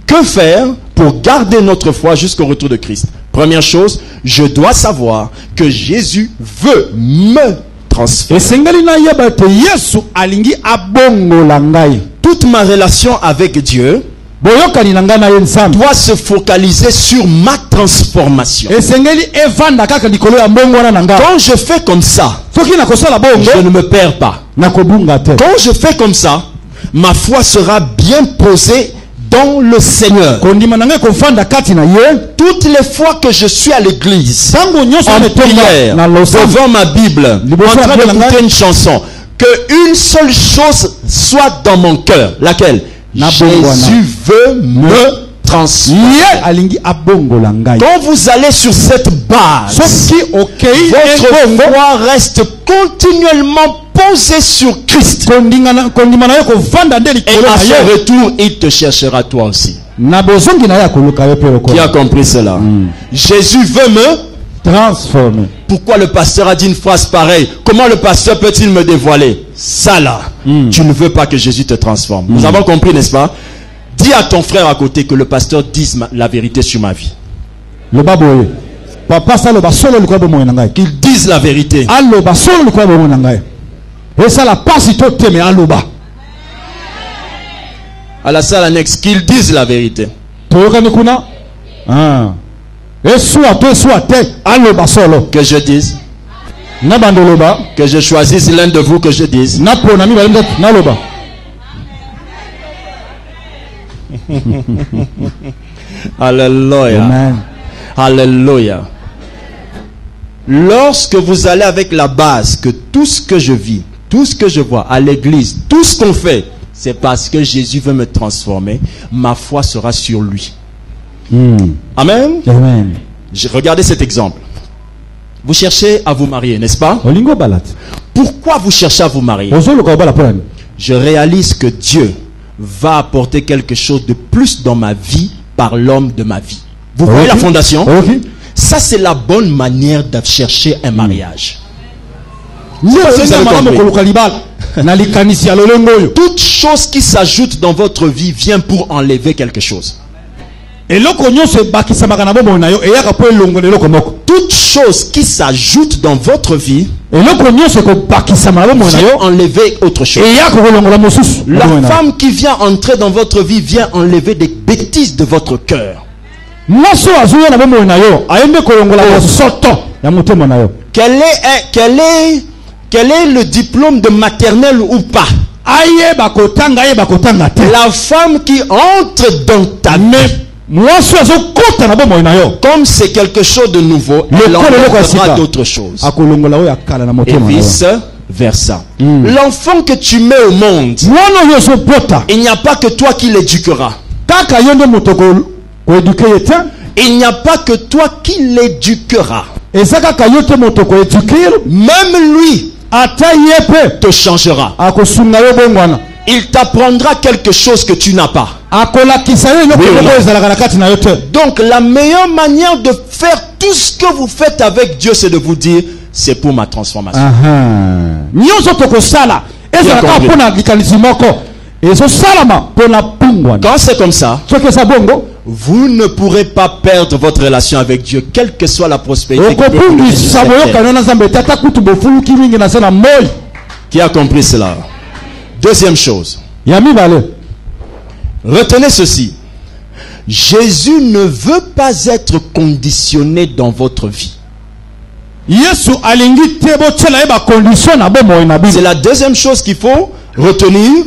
Que faire pour garder notre foi jusqu'au retour de Christ? Première chose, je dois savoir que Jésus veut me transformer. Toute ma relation avec Dieu doit se focaliser sur ma transformation. Quand je fais comme ça, je ne me perds pas. Quand je fais comme ça, ma foi sera bien posée dans le Seigneur. Toutes les fois que je suis à l'église, en prière, devant ma Bible, en train d'écouter une chanson, qu'une seule chose soit dans mon cœur. Laquelle? Jésus veut me transformer. Quand vous allez sur cette base, votre foi reste continuellement posée sur Christ. Et à son retour, il te cherchera toi aussi. Qui a compris cela? Jésus veut me transformer. Pourquoi le pasteur a dit une phrase pareille? Comment le pasteur peut-il me dévoiler? Ça là, tu ne veux pas que Jésus te transforme. Nous avons compris, n'est-ce pas? Dis à ton frère à côté que le pasteur dise la vérité sur ma vie. Qu'il dise la vérité. À la salle annexe, qu'il dise la vérité. Que je dise. Que je choisisse l'un de vous que je dise. Alléluia. Amen. Alléluia. Lorsque vous allez avec la base que tout ce que je vis, tout ce que je vois à l'église, tout ce qu'on fait, c'est parce que Jésus veut me transformer, ma foi sera sur lui. Amen. Amen. Regardez cet exemple. Vous cherchez à vous marier, n'est-ce pas? Pourquoi vous cherchez à vous marier? Je réalise que Dieu va apporter quelque chose de plus dans ma vie par l'homme de ma vie. Vous voyez la fondation? Ça, c'est la bonne manière de chercher un mariage. Toute chose qui s'ajoute dans votre vie vient pour enlever quelque chose. Toute chose qui s'ajoute dans votre vie vient enlever autre chose. La femme qui vient entrer dans votre vie vient enlever des bêtises de votre cœur. Quel est le diplôme de maternelle ou pas? La femme qui entre dans ta vie, comme c'est quelque chose de nouveau, elle enlèvera d'autres choses. Et vice versa. L'enfant que tu mets au monde, il n'y a pas que toi qui l'éduqueras. Il n'y a pas que toi qui l'éduqueras. Même lui te changera. Il t'apprendra quelque chose que tu n'as pas. Donc la meilleure manière de faire tout ce que vous faites avec Dieu, c'est de vous dire, c'est pour ma transformation. Quand c'est comme ça, vous ne pourrez pas perdre votre relation avec Dieu, quelle que soit la prospérité. Qui a compris cela? Deuxième chose. Retenez ceci. Jésus ne veut pas être conditionné dans votre vie. C'est la deuxième chose qu'il faut retenir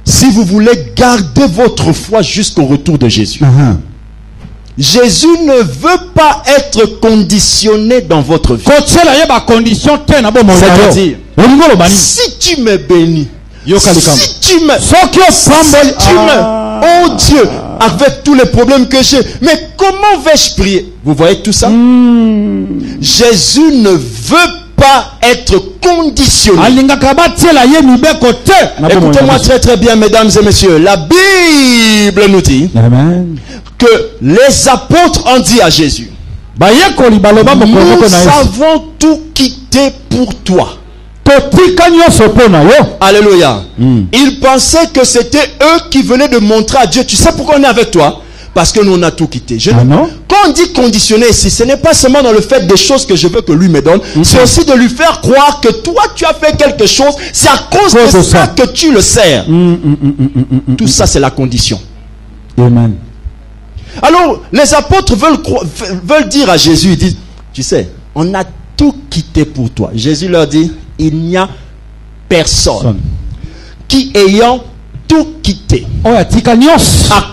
si vous voulez garder votre foi jusqu'au retour de Jésus. Jésus ne veut pas être conditionné dans votre vie. C'est-à-dire, si tu me bénis, si tu me, oh Dieu, avec tous les problèmes que j'ai, mais comment vais-je prier? Vous voyez tout ça? Jésus ne veut pas être conditionné. Écoutez-moi très très bien, mesdames et messieurs. La Bible nous dit que les apôtres ont dit à Jésus, nous avons tout quitté pour toi. Alléluia. Ils pensaient que c'était eux qui venaient de montrer à Dieu, tu sais pourquoi on est avec toi? Parce que nous on a tout quitté. Quand on dit conditionné ici, ce n'est pas seulement dans le fait des choses que je veux que lui me donne, c'est aussi de lui faire croire que toi tu as fait quelque chose, c'est à cause de ça que tu le sers. Tout ça c'est la condition. Amen. Alors les apôtres veulent dire à Jésus, ils disent, tu sais, on a tout quitté pour toi. Jésus leur dit, il n'y a personne qui ayant tout quitté à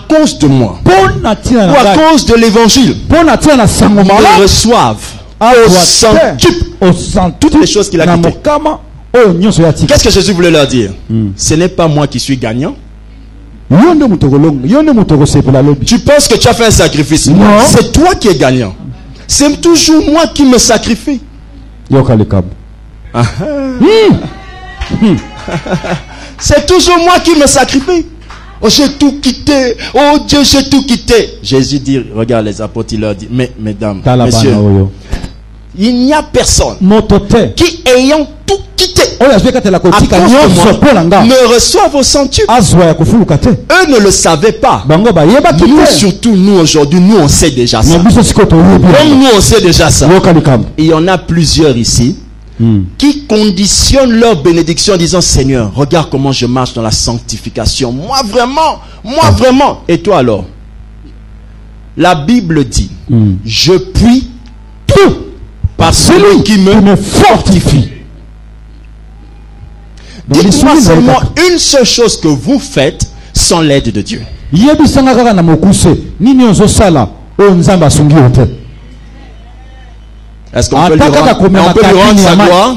cause de moi ou à cause de l'évangile me reçoivent au centuple toutes les choses qu'il a quittées. Qu'est-ce que Jésus voulait leur dire? Ce n'est pas moi qui suis gagnant. Tu penses que tu as fait un sacrifice? C'est toi qui es gagnant. C'est toujours moi qui me sacrifie. C'est toujours moi qui me sacrifie. Oh, j'ai tout quitté. Oh Dieu, j'ai tout quitté. Jésus dit, regarde les apôtres, il leur dit, mais mesdames, messieurs, il n'y a personne qui ayant tout quitté à cause de moi me reçoivent au centuple. Eux ne le savaient pas. Nous, surtout nous aujourd'hui, nous on sait déjà ça. Comme nous on sait déjà ça. Il y en a plusieurs ici qui conditionnent leur bénédiction en disant, Seigneur, regarde comment je marche dans la sanctification. Moi vraiment. Et toi alors? La Bible dit, je puis tout par celui qui me fortifie. Dites-moi seulement une seule chose que vous faites sans l'aide de Dieu. Est-ce qu'on peut lui rendre sa gloire?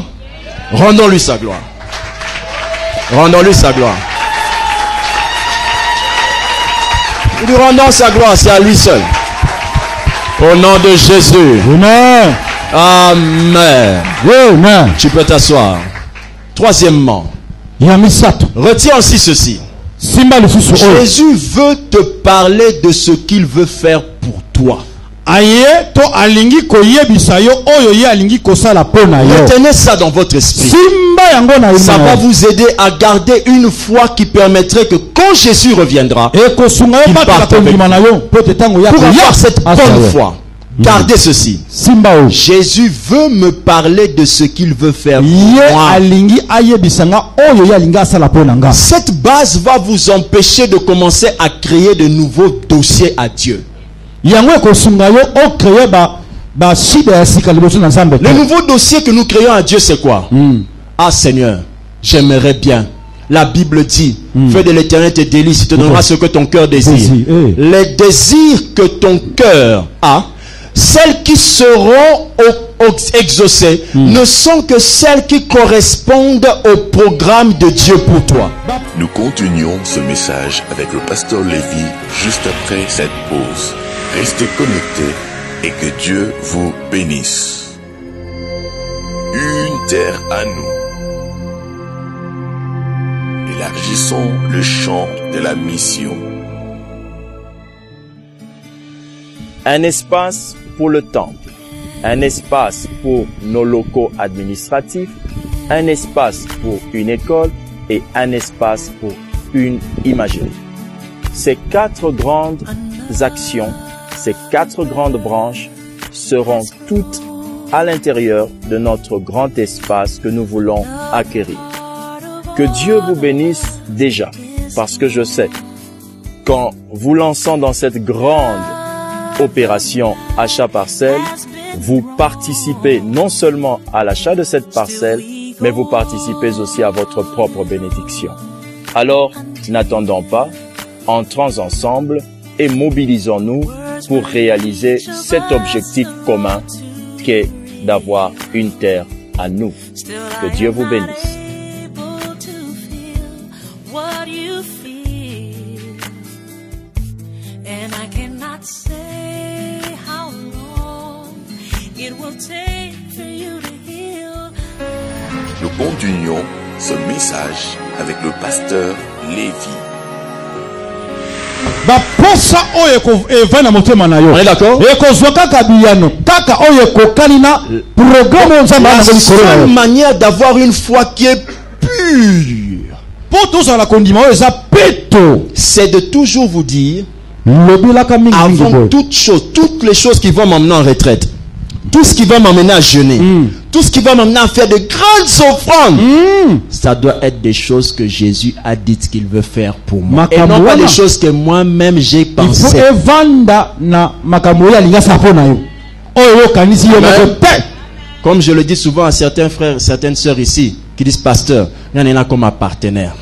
Rendons-lui sa gloire. Rendons-lui sa gloire. Nous lui rendons sa gloire, c'est à lui seul. Au nom de Jésus. Amen. Amen. Amen. Tu peux t'asseoir. Troisièmement, retiens aussi ceci. Jésus veut te parler de ce qu'il veut faire pour toi. Retenez ça dans votre esprit. Ça va vous aider à garder une foi qui permettrait que quand Jésus reviendra, il parte avec vous. Pour avoir cette bonne foi, gardez ceci. Jésus veut me parler de ce qu'il veut faire pour moi. Cette base va vous empêcher de commencer à créer de nouveaux dossiers à Dieu. Le nouveau dossier que nous créons à Dieu, c'est quoi? Ah Seigneur, j'aimerais bien. La Bible dit, fais de l'Éternel tes délices, il te donnera ce que ton cœur désire. Les désirs que ton cœur a, celles qui seront exaucées, ne sont que celles qui correspondent au programme de Dieu pour toi. Nous continuons ce message avec le pasteur Lévy juste après cette pause. Restez connectés et que Dieu vous bénisse. Une terre à nous. Élargissons le champ de la mission. Un espace pour le temple, un espace pour nos locaux administratifs, un espace pour une école et un espace pour une imagerie. Ces 4 grandes actions, ces 4 grandes branches seront toutes à l'intérieur de notre grand espace que nous voulons acquérir. Que Dieu vous bénisse déjà, parce que je sais qu'en vous lançant dans cette grande opération achat parcelle, vous participez non seulement à l'achat de cette parcelle, mais vous participez aussi à votre propre bénédiction. Alors, n'attendons pas, entrons ensemble et mobilisons-nous pour réaliser cet objectif commun qu'est d'avoir une terre à nous. Que Dieu vous bénisse. Nous continuons ce message avec le pasteur Lévy. On est d'accord? La seule manière d'avoir une foi qui est pure, c'est de toujours vous dire, avant toute chose, toutes les choses qui vont m'emmener en retraite, tout ce qui va m'emmener à jeûner, tout ce qui va m'emmener à faire de grandes offrandes, ça doit être des choses que Jésus a dites qu'il veut faire pour moi. Et non pas des choses que moi-même j'ai pensé. Comme je le dis souvent à certains frères, certaines sœurs ici, qui disent, pasteur, il y en a comme un partenaire.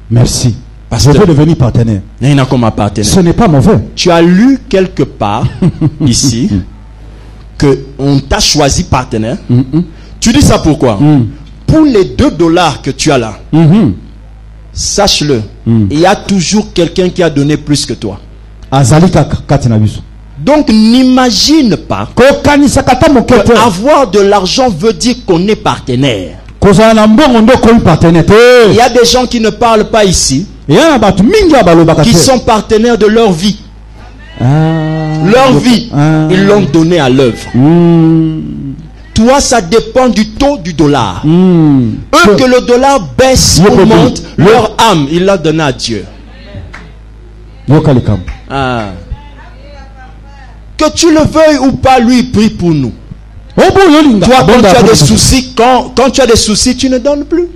Merci. Parce que je veux devenir partenaire. Il y en a comme un partenaire. Ce n'est pas mauvais. Tu as lu quelque part, ici, qu'on t'a choisi partenaire. Tu dis ça pourquoi? Pour les $2 que tu as là, sache-le, il y a toujours quelqu'un qui a donné plus que toi. Donc n'imagine pas que avoir de l'argent veut dire qu'on est partenaire. Il y a des gens qui ne parlent pas ici, qui sont partenaires de leur vie. Leur vie, ils l'ont donné à l'œuvre. Toi, ça dépend du taux du dollar. Eux, que le dollar baisse ou monte, leur âme, ils l'ont donné à Dieu. Que tu le veuilles ou pas, lui, il prie pour nous. Toi, quand tu as des soucis, quand tu as des soucis, tu ne donnes plus.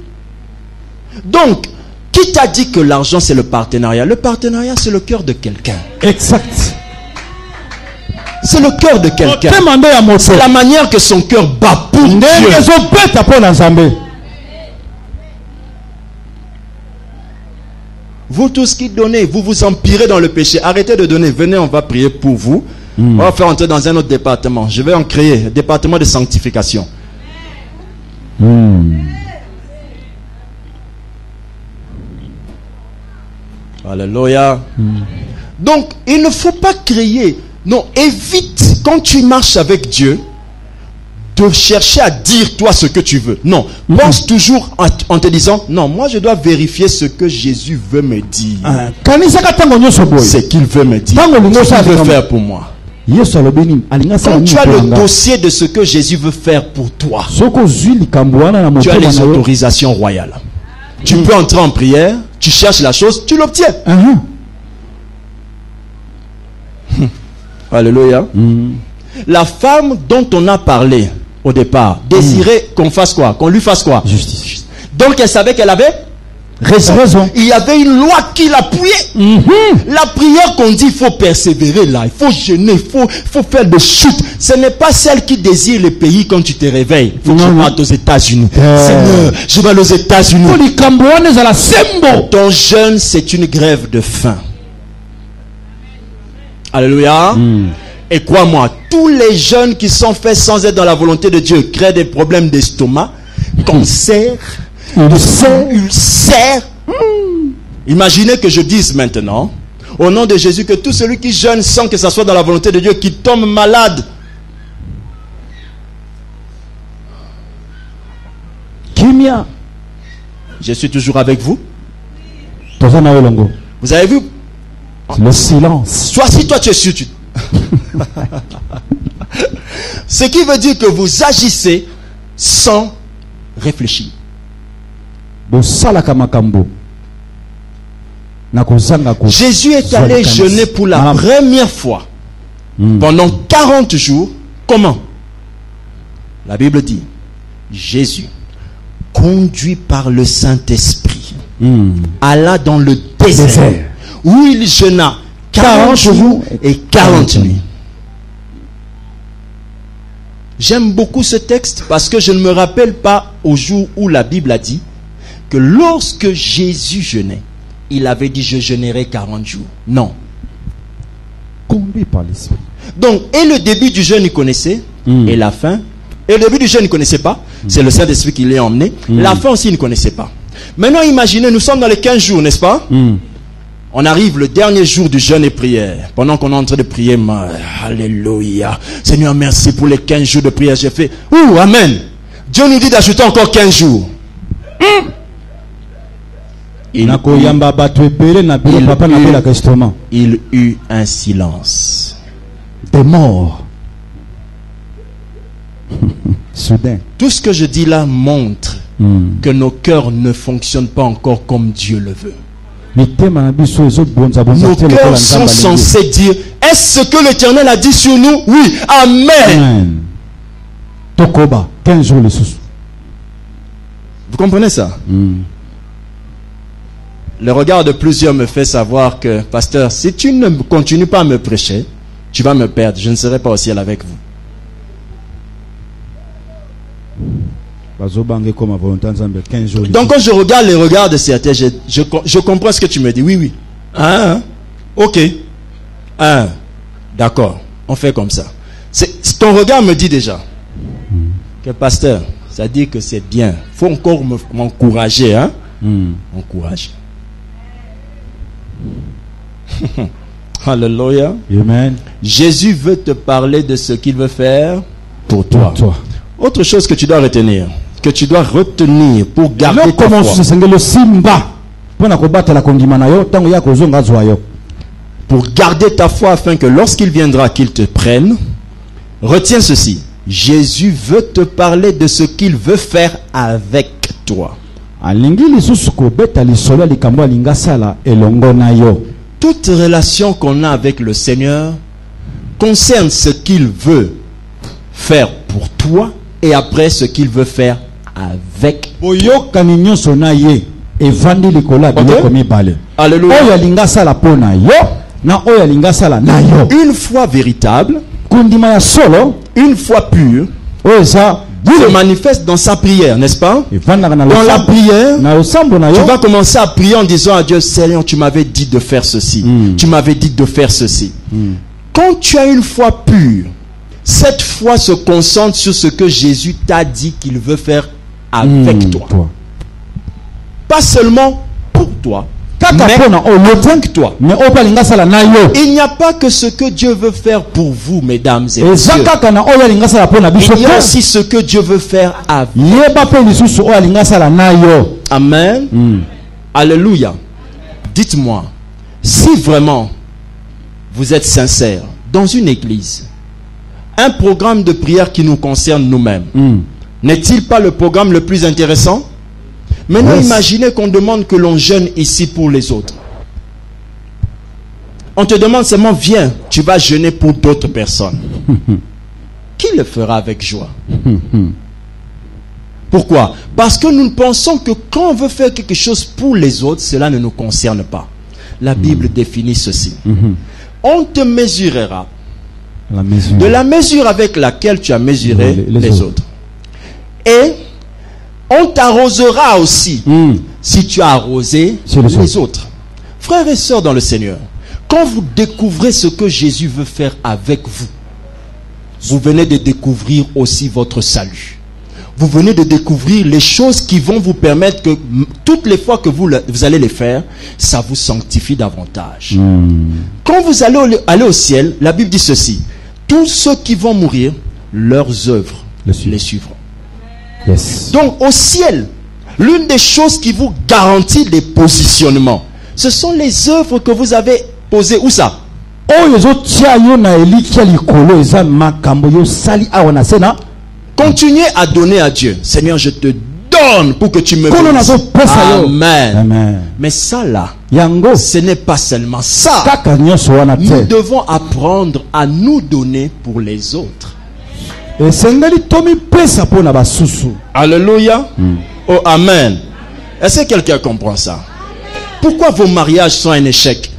Donc, qui t'a dit que l'argent c'est le partenariat? Le partenariat c'est le cœur de quelqu'un. Exact. C'est le cœur de quelqu'un. C'est la manière que son cœur bat pour Dieu. Vous tous qui donnez, vous vous empirez dans le péché. Arrêtez de donner. Venez, on va prier pour vous. On va faire entrer dans un autre département. Je vais en créer un département de sanctification. Alléluia. Donc, il ne faut pas crier. Non, évite, quand tu marches avec Dieu, de chercher à dire toi ce que tu veux. Non, pense toujours en te disant, non, moi je dois vérifier ce que Jésus veut me dire. C'est qu'il veut me dire. Ce qu'il veut faire pour moi. Quand tu as le dossier de ce que Jésus veut faire pour toi, tu as les autorisations royales. Tu peux entrer en prière, tu cherches la chose, tu l'obtiens. Alléluia. La femme dont on a parlé au départ désirait qu'on fasse quoi? Qu'on lui fasse quoi? Justice. Donc elle savait qu'elle avait raison. Il y avait une loi qui l'appuyait. La prière qu'on dit, il faut persévérer là, il faut jeûner, il faut faire des chutes. Ce n'est pas celle qui désire le pays quand tu te réveilles. Il faut que tu partes aux États-Unis. Seigneur, je vais aux États-Unis. Ton jeûne, c'est une grève de faim. Alléluia. Et crois-moi, tous les jeunes qui sont faits sans être dans la volonté de Dieu créent des problèmes d'estomac, cancer, ulcère. Imaginez que je dise maintenant, au nom de Jésus, que tout celui qui jeûne sans que ça soit dans la volonté de Dieu, qui tombe malade. Kimia. Je suis toujours avec vous. Vous avez vu? Le silence. Soit si toi tu es sûr, ce qui veut dire que vous agissez sans réfléchir. Jésus est allé jeûner pour la première fois pendant 40 jours. Comment? La Bible dit, Jésus, conduit par le Saint-Esprit, alla dans le désert où il jeûna 40 jours et 40 nuits. J'aime beaucoup ce texte parce que je ne me rappelle pas au jour où la Bible a dit que lorsque Jésus jeûnait, il avait dit je jeûnerai 40 jours. Non. Conduit par l'Esprit. Donc, et le début du jeûne, il connaissait, et la fin. Et le début du jeûne, il ne connaissait pas. C'est le Saint-Esprit qui l'a emmené. La fin aussi, il ne connaissait pas. Maintenant, imaginez, nous sommes dans les 15 jours, n'est-ce pas? On arrive le dernier jour du jeûne et prière. Pendant qu'on est en train de prier, alléluia. Seigneur, merci pour les 15 jours de prière. J'ai fait, amen. Dieu nous dit d'ajouter encore 15 jours. Il eut un silence. Des morts. Soudain. Tout ce que je dis là montre que nos cœurs ne fonctionnent pas encore comme Dieu le veut. Nos cœurs sont censés dire, est-ce ce que l'Éternel a dit sur nous? Oui, amen. Tokoba, 15 jours les sous. Vous comprenez ça? Le regard de plusieurs me fait savoir que, pasteur, si tu ne continues pas à me prêcher, tu vas me perdre. Je ne serai pas au ciel avec vous. Donc quand je regarde les regards de certains, je comprends ce que tu me dis. Oui. Ok. D'accord. On fait comme ça. Ton regard me dit déjà que pasteur, ça dit que c'est bien. Il faut encore m'encourager. Encourage. Alléluia. Amen. Jésus veut te parler de ce qu'il veut faire pour toi. Autre chose que tu dois retenir, pour garder ta foi. Pour garder ta foi afin que lorsqu'il viendra, qu'il te prenne, retiens ceci. Jésus veut te parler de ce qu'il veut faire avec toi. Toute relation qu'on a avec le Seigneur concerne ce qu'il veut faire pour toi et après ce qu'il veut faire avec toi. Alléluia. Une foi véritable une fois pur, se manifeste dans sa prière, n'est-ce pas? Dans la prière, tu vas commencer à prier en disant à Dieu, Seigneur, tu m'avais dit de faire ceci. Tu m'avais dit de faire ceci. Quand tu as une foi pure, cette foi se concentre sur ce que Jésus t'a dit qu'il veut faire avec toi. Pas seulement pour toi, mais avec toi. Il n'y a pas que ce que Dieu veut faire pour vous, mesdames et messieurs. Il y a aussi ce que Dieu veut faire avec vous. Amen. Alléluia. Dites-moi, si vraiment vous êtes sincère dans une église, un programme de prière qui nous concerne nous-mêmes, n'est-il pas le programme le plus intéressant? Maintenant, imaginez qu'on demande que l'on jeûne ici pour les autres. On te demande seulement, viens, tu vas jeûner pour d'autres personnes. Qui le fera avec joie? Pourquoi? Parce que nous pensons que quand on veut faire quelque chose pour les autres, cela ne nous concerne pas. La Bible définit ceci. On te mesurera de la mesure avec laquelle tu as mesuré les autres. Et on t'arrosera aussi si tu as arrosé les autres. Frères et sœurs dans le Seigneur, quand vous découvrez ce que Jésus veut faire avec vous, vous venez de découvrir aussi votre salut. Vous venez de découvrir les choses qui vont vous permettre que toutes les fois que vous allez les faire, ça vous sanctifie davantage. Quand vous allez aller au ciel, la Bible dit ceci: tous ceux qui vont mourir, leurs œuvres les suivront. Donc au ciel, l'une des choses qui vous garantit des positionnements, ce sont les œuvres que vous avez posées. Où ça? Continuez à donner à Dieu. Seigneur, je te donne pour que tu me bénisses. Amen. Mais ça là, ce n'est pas seulement ça. Nous devons apprendre à nous donner pour les autres. Alléluia. Oh, amen. Est-ce que quelqu'un comprend ça? Pourquoi vos mariages sont un échec?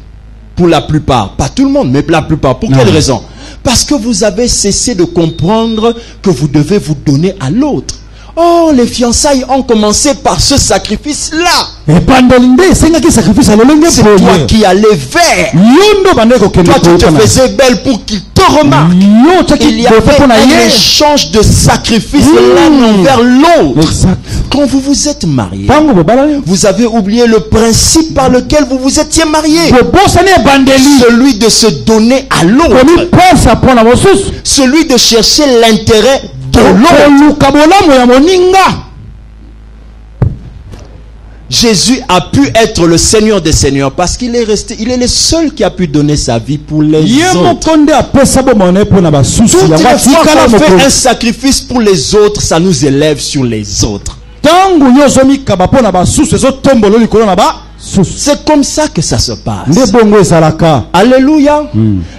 Pour la plupart, pas tout le monde, mais la plupart. Pour quelle raison? Parce que vous avez cessé de comprendre que vous devez vous donner à l'autre. Oh, les fiançailles ont commencé par ce sacrifice-là. C'est toi qui allais vers. Toi, tu te faisais belle pour qu'il te remarque. Il y avait un échange de sacrifices l'un envers l'autre. Quand vous vous êtes marié, vous avez oublié le principe par lequel vous vous étiez marié. Celui de se donner à l'autre. Celui de chercher l'intérêt de l'autre. Jésus a pu être le Seigneur des Seigneurs parce qu'il est resté, il est le seul qui a pu donner sa vie pour les autres. Toutes les fois qu'on fait un sacrifice pour les autres, ça nous élève sur les autres. C'est comme ça que ça se passe. Alléluia.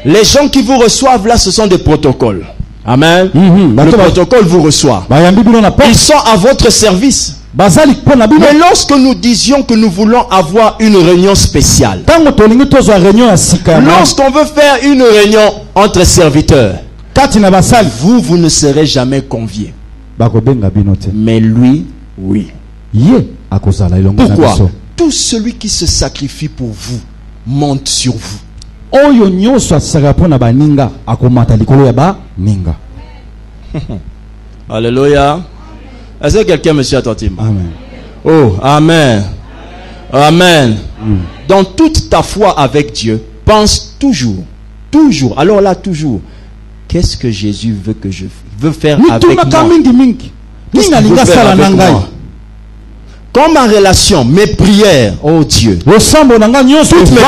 Les gens qui vous reçoivent là, ce sont des protocoles. Amen. Le protocole vous reçoit. Ils sont à votre service. Mais lorsque nous disions que nous voulons avoir une réunion spéciale, lorsqu'on veut faire une réunion entre serviteurs, vous ne serez jamais conviés. Mais lui, oui. Pourquoi? Tout celui qui se sacrifie pour vous monte sur vous. Alléluia. Est-ce que quelqu'un me suit attentivement? Amen. Oh, amen. Amen. Dans toute ta foi avec Dieu, pense toujours, alors là toujours, qu'est-ce que Jésus veut que je veux faire avec moi? Qu'est-ce qu'il veut faire avec moi? Quand ma relation, mes prières, oh Dieu, toutes mes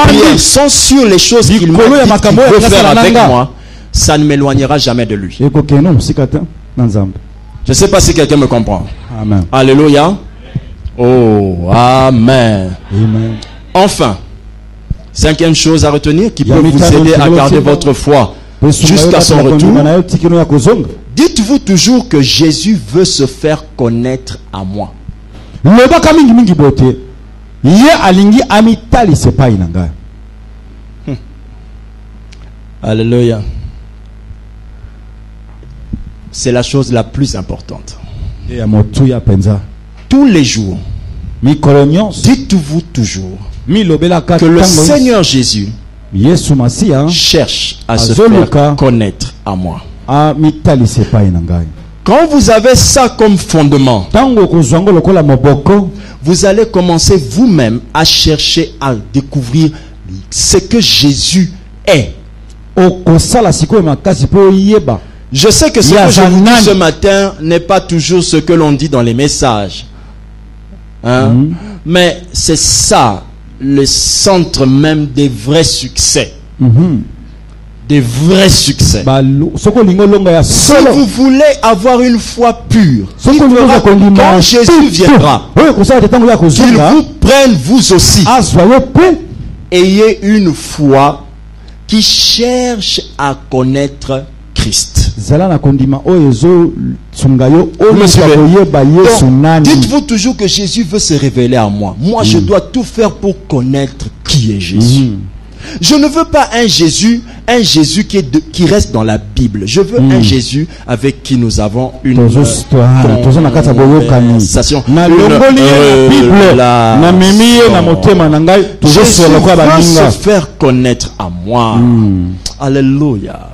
prières sont sur les choses qu'il m'a dit qu'il veut faire avec moi, ça ne m'éloignera jamais de lui. Je ne sais pas si quelqu'un me comprend. Amen. Alléluia. Oh, amen. Amen. Enfin, cinquième chose à retenir qui peut vous aider à garder votre foi jusqu'à son retour. Dites-vous toujours que Jésus veut se faire connaître à moi. Alléluia. c'est la chose la plus importante. Et ya motuya penza. Tous les jours, Mikolo nyonso. dites-vous toujours Milobelaka que le tango. Seigneur Jésus Yesu Masiya. cherche à se Azoluka. faire connaître à moi. A mitalise pa inangai. Quand vous avez ça comme fondement, Tango kozwango lokola moboko. vous allez commencer vous-même à chercher à découvrir ce que Jésus est. Okosala sikoyo makasi po yeba. Je sais que ce que je vous dis ce matin n'est pas toujours ce que l'on dit dans les messages. Hein? Mais c'est ça le centre même des vrais succès. Des vrais succès. Soko lingo longa ya Si solo. vous voulez avoir une foi pure, il Soko lingo fera ya kolima. quand Jésus viendra, Oui, kosala tango ya qu'il kozonga. vous prenne vous aussi. Aswaye pe. Ayez une foi qui cherche à connaître Christ. Zala na kondima oyo ezo tsungayo Vous me oyo suivez? koyeba Yesu Donc, nani. dites-vous toujours que Jésus veut se révéler à moi. Moi, je dois tout faire pour connaître qui est Jésus. Je ne veux pas un Jésus qui reste dans la Bible. Je veux un Jésus avec qui nous avons une conversation. Na longoli na Bible na mimiye na motema na ngai Jésus tozosola kwa veut se baninga. faire connaître à moi. Alléluia.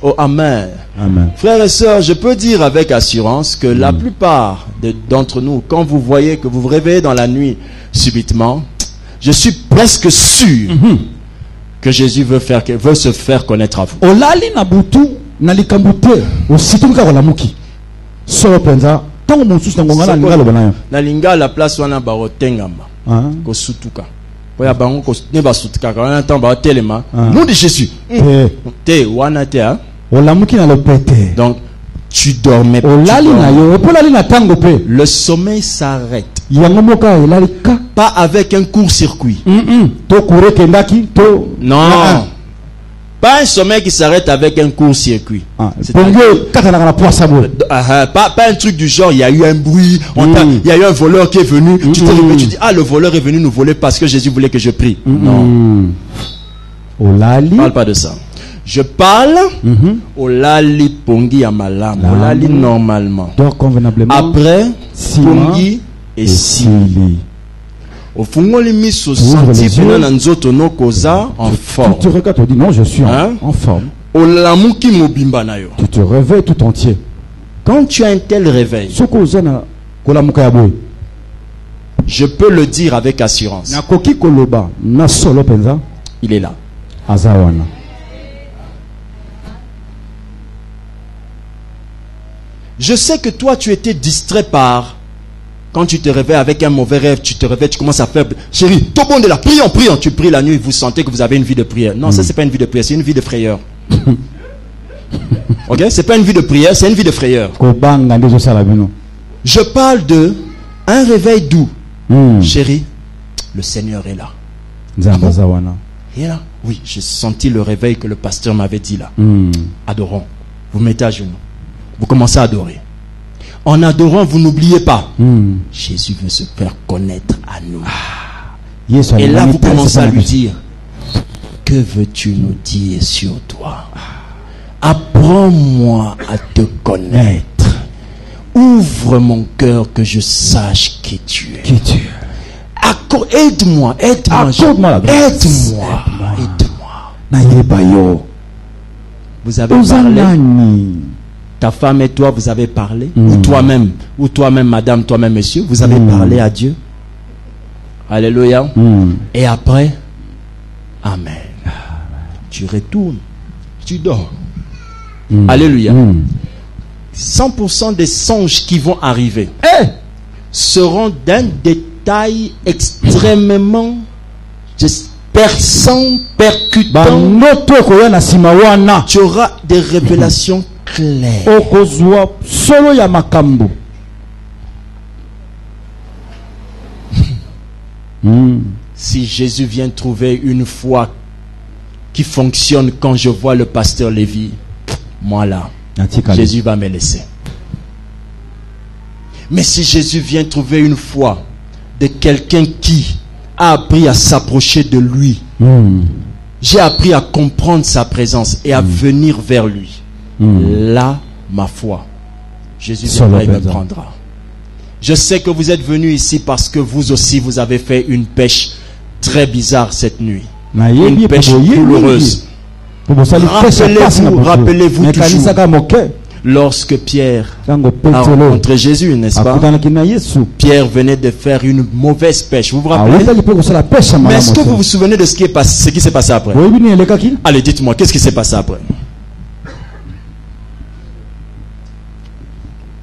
Oh, amen. Amen. Frères et sœurs, je peux dire avec assurance que la plupart d'entre nous, quand vous voyez que vous vous réveillez dans la nuit subitement, je suis presque sûr que Jésus veut se faire connaître à vous. Olali na butu na likambute osituka kwa lamuki. Solo penza tango mususu ngonga na ngalo banayo. Na linga la place wana ba otengama. Ko sutuka. Poya bango ko ne ba sutuka kana temps ba telema. Nom de Jésus. Te wana te hein. Olamuki na lopete. Donc tu dormais pas. Olali na yo, opolali na tango pe. Le sommeil s'arrête. Yango moka elali ka. Pas avec un court-circuit. To kure kendaki to. Non. Pas un sommeil qui s'arrête avec un court-circuit. Pongo katana na poisa bo. Pas un truc du genre, il y a eu un bruit, il y a eu un voleur qui est venu, tu t'es levé, tu dis, ah, le voleur est venu nous voler parce que Jésus voulait que je prie. Non. Olali. Je parle pas de ça. Je parle olali pongi ya malam, olali normalement. Dors convenablement. Après, pongi et sili. Au fond, les mis au senti pena nzoto no koza en forme. Tu regardes, tu dis non, je suis en forme. Olamuki mobimba na yo. Tu te réveilles tout entier. Quand tu as un tel réveil, Soko zana kolamuka ya boy. Je peux le dire avec assurance. Na koki koloba na solo penza. Il est là. Azawana. Je sais que toi, tu étais distrait par... Quand tu te réveilles avec un mauvais rêve, tu te réveilles, tu commences à faire... Chérie, tout bon de la prions, prions. Tu pries la nuit, vous sentez que vous avez une vie de prière. Non, ça, c'est pas une vie de prière, c'est une vie de frayeur. Ok? C'est pas une vie de prière, c'est une vie de frayeur. Je parle de un réveil doux. Chérie, le Seigneur est là. Ah bon? Il est là? Oui, j'ai senti le réveil que le pasteur m'avait dit là. Adorons. Vous mettez à genoux. Vous commencez à adorer. En adorant, vous n'oubliez pas. Jésus veut se faire connaître à nous. Et là, vous commencez à lui dire, que veux-tu nous dire sur toi? Apprends-moi à te connaître. Ouvre mon cœur que je sache qui tu es. Qui tu es. Aide-moi, aide-moi. Aide-moi. Vous avez parlé. Ta femme et toi, vous avez parlé. Ou toi-même, madame, toi-même, monsieur, vous avez parlé à Dieu. Alléluia. Et après, amen. Tu retournes, tu dors. Alléluia. 100% des songes qui vont arriver seront d'un détail extrêmement perçant, percutant. Tu auras des révélations claires. Si Jésus vient trouver une foi qui fonctionne quand je vois le pasteur Lévi, moi là, Jésus va me laisser. Mais si Jésus vient trouver une foi de quelqu'un qui a appris à s'approcher de lui, j'ai appris à comprendre sa présence et à venir vers lui, là, ma foi Jésus viendra et me prendra. Je sais que vous êtes venus ici parce que vous aussi, vous avez fait une pêche très bizarre cette nuit. Une pêche douloureuse. Rappelez-vous toujours. Lorsque Pierre a rencontré Jésus, n'est-ce pas? Pierre venait de faire une mauvaise pêche. Vous vous rappelez? Mais est-ce que vous vous souvenez de ce qui s'est passé après? Allez, dites-moi, qu'est-ce qui s'est passé après?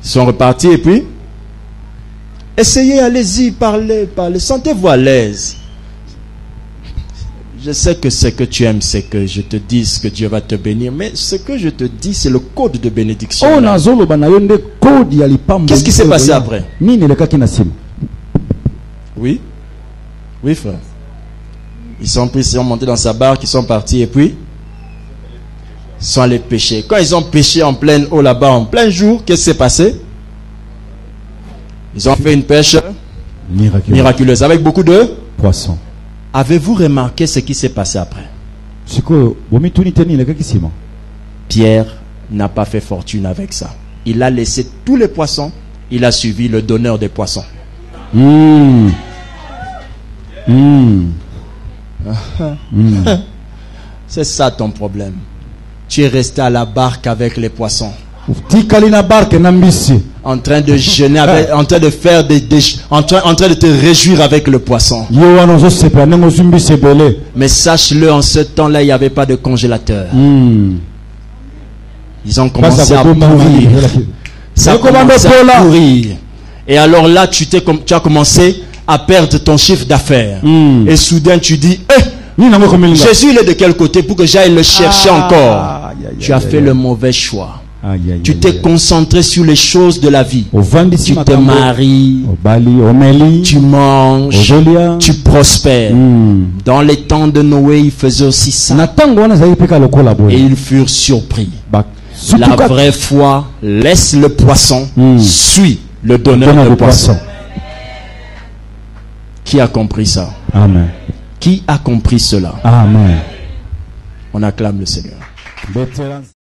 Ils sont repartis et puis? Essayez, allez-y, parlez. Sentez-vous à l'aise. Je sais que ce que tu aimes, c'est que je te dise que Dieu va te bénir. Mais ce que je te dis, c'est le code de bénédiction. Qu'est-ce qui s'est passé après? Oui? Oui, frère. Ils sont montés dans sa barque, ils sont partis et puis ils sont allés pêcher. Quand ils ont pêché en pleine eau là-bas, en plein jour, qu'est-ce qui s'est passé? Ils ont fait une pêche miraculeuse avec beaucoup de poissons. Avez-vous remarqué ce qui s'est passé après? Pierre n'a pas fait fortune avec ça. Il a laissé tous les poissons. Il a suivi le donneur des poissons. C'est ça ton problème. Tu es resté à la barque avec les poissons. En train de jeûner, en train de faire en train de te réjouir avec le poisson. Mais sache-le, en ce temps-là, il n'y avait pas de congélateur. Ils ont commencé à pourrir. Ça a commencé à pourrir. Et alors là, tu as commencé à perdre ton chiffre d'affaires. Et soudain, tu dis, Jésus, il est de quel côté pour que j'aille le chercher encore? Tu as fait le mauvais choix. Tu t'es concentré sur les choses de la vie. Tu te maries, tu manges, tu prospères. Dans les temps de Noé, ils faisaient aussi ça. Et ils furent surpris. La vraie foi laisse le poisson, suit le donneur de poisson. Qui a compris ça? Amen. Qui a compris cela? Amen. On acclame le Seigneur.